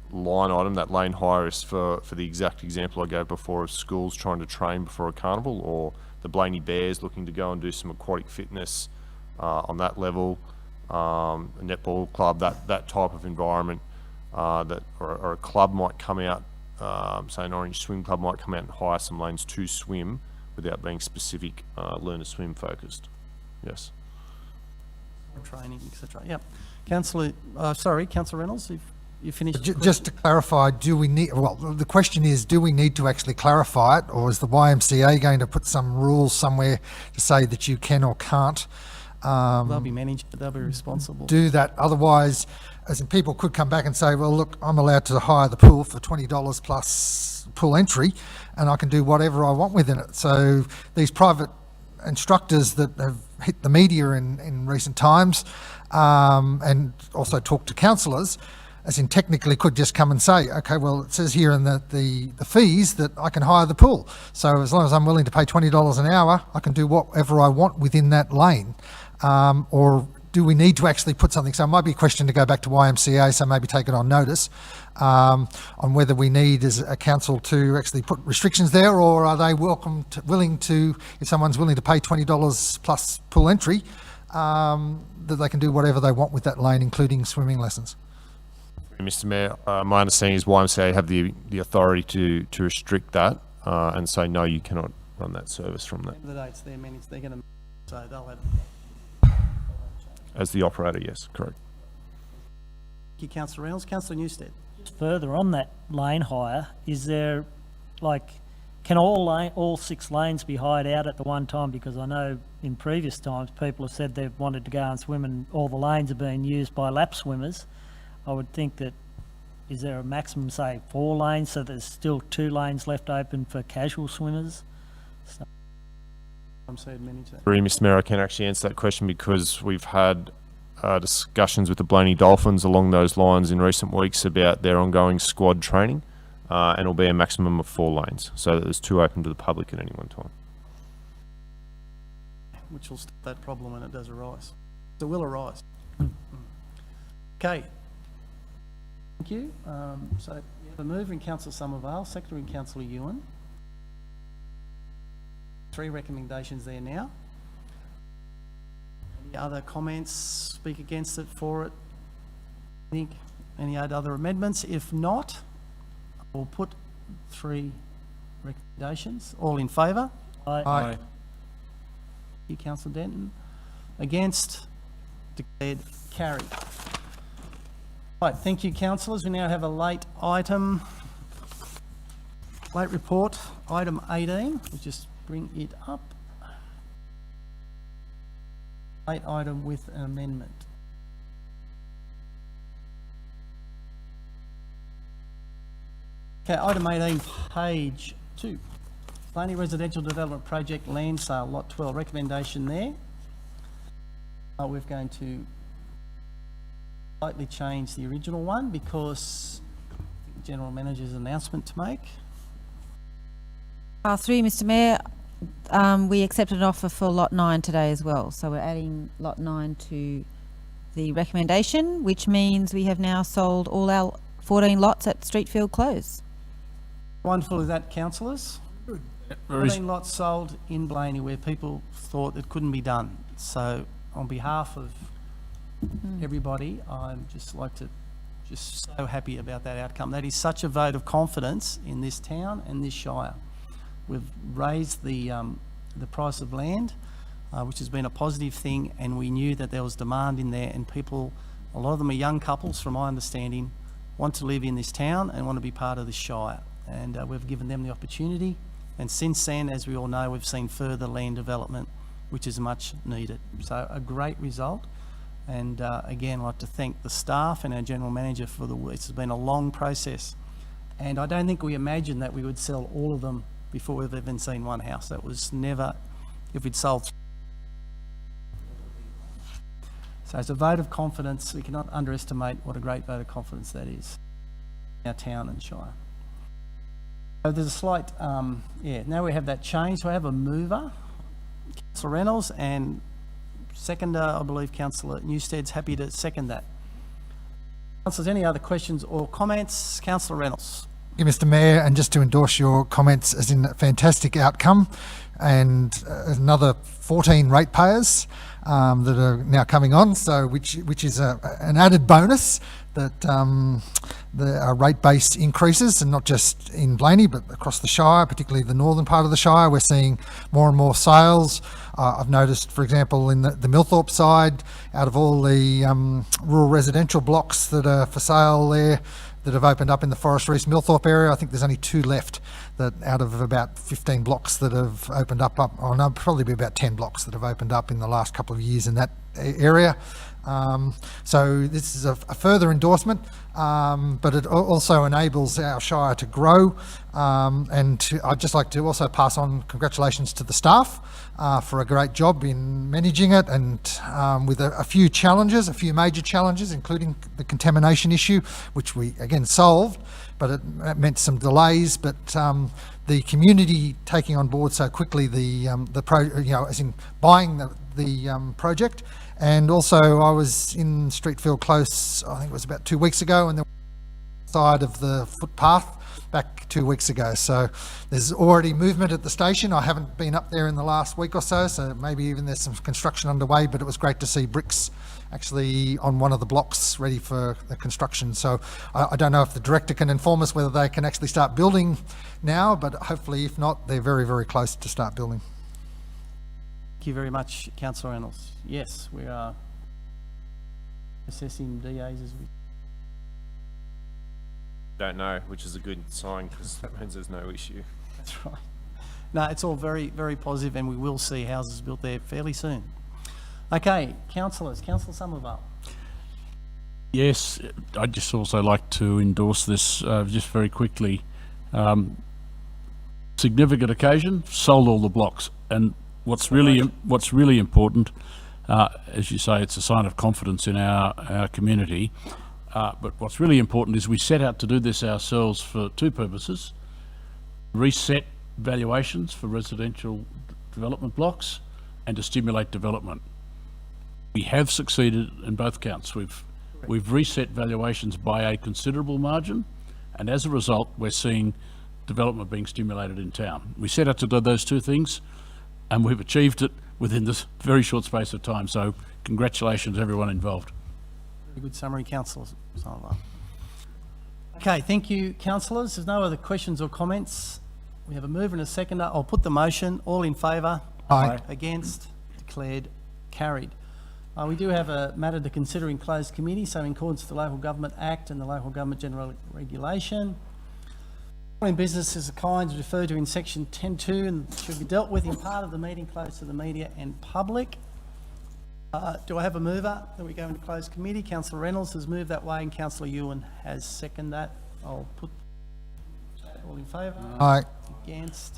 line item, that lane hire, is for the exact example I gave before of schools trying to train before a carnival, or the Blayney Bears looking to go and do some aquatic fitness on that level, a netball club, that type of environment, or a club might come out, say an Orange Swim Club might come out and hire some lanes to swim without being specific learn to swim focused. Yes. Training, etc. Yep. Councillor Reynolds, if you finished. Just to clarify, do we need, well, the question is, do we need to actually clarify it, or is the YMCA going to put some rules somewhere to say that you can or can't They'll be managed, but they'll be responsible. do that? Otherwise, as in, people could come back and say, well, look, I'm allowed to hire the pool for $20 plus pool entry, and I can do whatever I want within it. So these private instructors that have hit the media in recent times, and also talked to councillors, as in technically could just come and say, okay, well, it says here in the fees that I can hire the pool. So as long as I'm willing to pay $20 an hour, I can do whatever I want within that lane. Or do we need to actually put something? So it might be a question to go back to YMCA, so maybe take it on notice, on whether we need as a council to actually put restrictions there, or are they willing to, if someone's willing to pay $20 plus pool entry, that they can do whatever they want with that lane, including swimming lessons. Mr. Mayor, my understanding is YMCA have the authority to restrict that and say, no, you cannot run that service from that. At the end of the day, it's their managed, they're going to, so they'll have. As the operator, yes, correct. Thank you, Councillor Reynolds. Councillor Newstead. Further on that lane hire, is there, like, can all 6 lanes be hired out at the one time? Because I know in previous times people have said they've wanted to go and swim and all the lanes are being used by lap swimmers. I would think that, is there a maximum, say, 4 lanes, so there's still 2 lanes left open for casual swimmers? So, I'm saying many times. Sorry, Mr. Mayor, I can't actually answer that question because we've had discussions with the Blayney Dolphins along those lines in recent weeks about their ongoing squad training, and it'll be a maximum of 4 lanes, so that there's 2 open to the public at any one time. Which will stop that problem when it does arise. So it will arise. Okay. Thank you. So we have a mover in Councillor Somervale, seconder in Councillor Ewan. 3 recommendations there now. Any other comments? Speak against it, for it? Any other amendments? If not, we'll put 3 recommendations. All in favour? Aye. Thank you, Councillor Denton. Against? Declared carried. Right, thank you, councillors. We now have a late report, item 18. We'll just bring it up. Late item with an amendment. Okay, item 18, page 2. Blayney Residential Development Project Land Sale, Lot 12. Recommendation there. We're going to slightly change the original one because the General Manager's announcement to make. Through you, Mr Mayor, we accepted an offer for Lot 9 today as well. So we're adding Lot 9 to the recommendation, which means we have now sold all our 14 lots at Streetfield Close. Wonderful is that, councillors? 14 lots sold in Blayney where people thought it couldn't be done. So on behalf of everybody, I'm just so happy about that outcome. That is such a vote of confidence in this town and this Shire. We've raised the price of land, which has been a positive thing, and we knew that there was demand in there, and people, a lot of them are young couples from my understanding, want to live in this town and want to be part of this Shire, and we've given them the opportunity. And since then, as we all know, we've seen further land development, which is much needed. So a great result. And again, I'd like to thank the staff and our General Manager for the work. It's been a long process. And I don't think we imagined that we would sell all of them before we've even seen one house. That was never, if we'd sold. So it's a vote of confidence. We cannot underestimate what a great vote of confidence that is in our town and Shire. So there's a slight, now we have that change. So I have a mover, Councillor Reynolds, and seconder, I believe Councillor Newstead's happy to second that. Councillors, any other questions or comments? Councillor Reynolds. Yeah, Mr Mayor, and just to endorse your comments as in a fantastic outcome, and another 14 ratepayers that are now coming on, so which is an added bonus that the rate base increases, and not just in Blayney but across the Shire, particularly the northern part of the Shire. We're seeing more and more sales. I've noticed, for example, in the Millthorpe side, out of all the rural residential blocks that are for sale there that have opened up in the Forest East Millthorpe area, I think there's only 2 left that out of about 15 blocks that have opened up, oh no, probably be about 10 blocks that have opened up in the last couple of years in that area. So this is a further endorsement, but it also enables our Shire to grow. I'd just like to also pass on congratulations to the staff for a great job in managing it, and with a few challenges, a few major challenges, including the contamination issue, which we again solved, but it meant some delays. But the community taking on board so quickly as in buying the project. And also I was in Streetfield Close, I think it was about 2 weeks ago, and the side of the footpath back 2 weeks ago. So there's already movement at the station. I haven't been up there in the last week or so, so maybe even there's some construction underway, but it was great to see bricks actually on one of the blocks ready for the construction. So I don't know if the director can inform us whether they can actually start building now, but hopefully if not, they're very, very close to start building. Thank you very much, Councillor Reynolds. Yes, we are assessing DAs as we... Don't know, which is a good sign because that means there's no issue. That's right. No, it's all very, very positive, and we will see houses built there fairly soon. Okay, councillors. Councillor Somerville. Yes, I'd just also like to endorse this just very quickly. Significant occasion, sold all the blocks, and what's really important, as you say, it's a sign of confidence in our community. But what's really important is we set out to do this ourselves for two purposes: reset valuations for residential development blocks and to stimulate development. We have succeeded in both counts. We've reset valuations by a considerable margin, and as a result, we're seeing development being stimulated in town. We set out to do those two things, and we've achieved it within this very short space of time. So congratulations everyone involved. Very good summary, Councillor Somerville. Okay, thank you, councillors. There's no other questions or comments. We have a mover and a seconder. I'll put the motion. All in favour? Aye. Against? Declared carried. We do have a matter to consider in closed committee, so in accordance with the Local Government Act and the Local Government General Regulation, following businesses of kinds referred to in section 10.2 and should be dealt with in part of the meeting closed to the media and public. Do I have a mover that we go into closed committee? Councillor Reynolds has moved that way and Councillor Ewan has seconded that. I'll put all in favour? Aye. Against?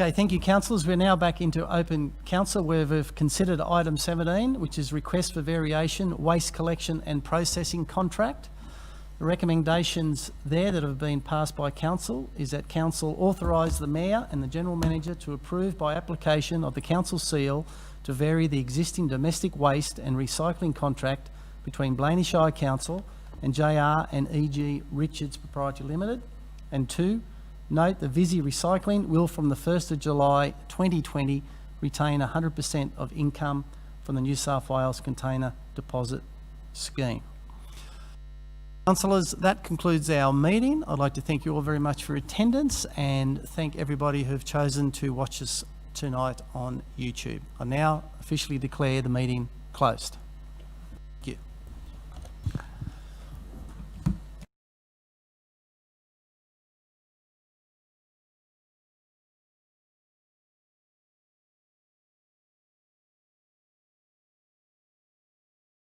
Okay, thank you, councillors. We're now back into open council where we've considered item 17, which is request for variation, waste collection and processing contract. The recommendations there that have been passed by council is that council authorise the mayor and the general manager to approve by application of the council seal to vary the existing domestic waste and recycling contract between Blayney Shire Council and JR and EG Richards Proprietary Limited. And 2, note the Visi Recycling will from the 1st of July 2020 retain 100% of income from the New South Wales Container Deposit Scheme. Councillors, that concludes our meeting. I'd like to thank you all very much for attendance and thank everybody who've chosen to watch us tonight on YouTube. I now officially declare the meeting closed.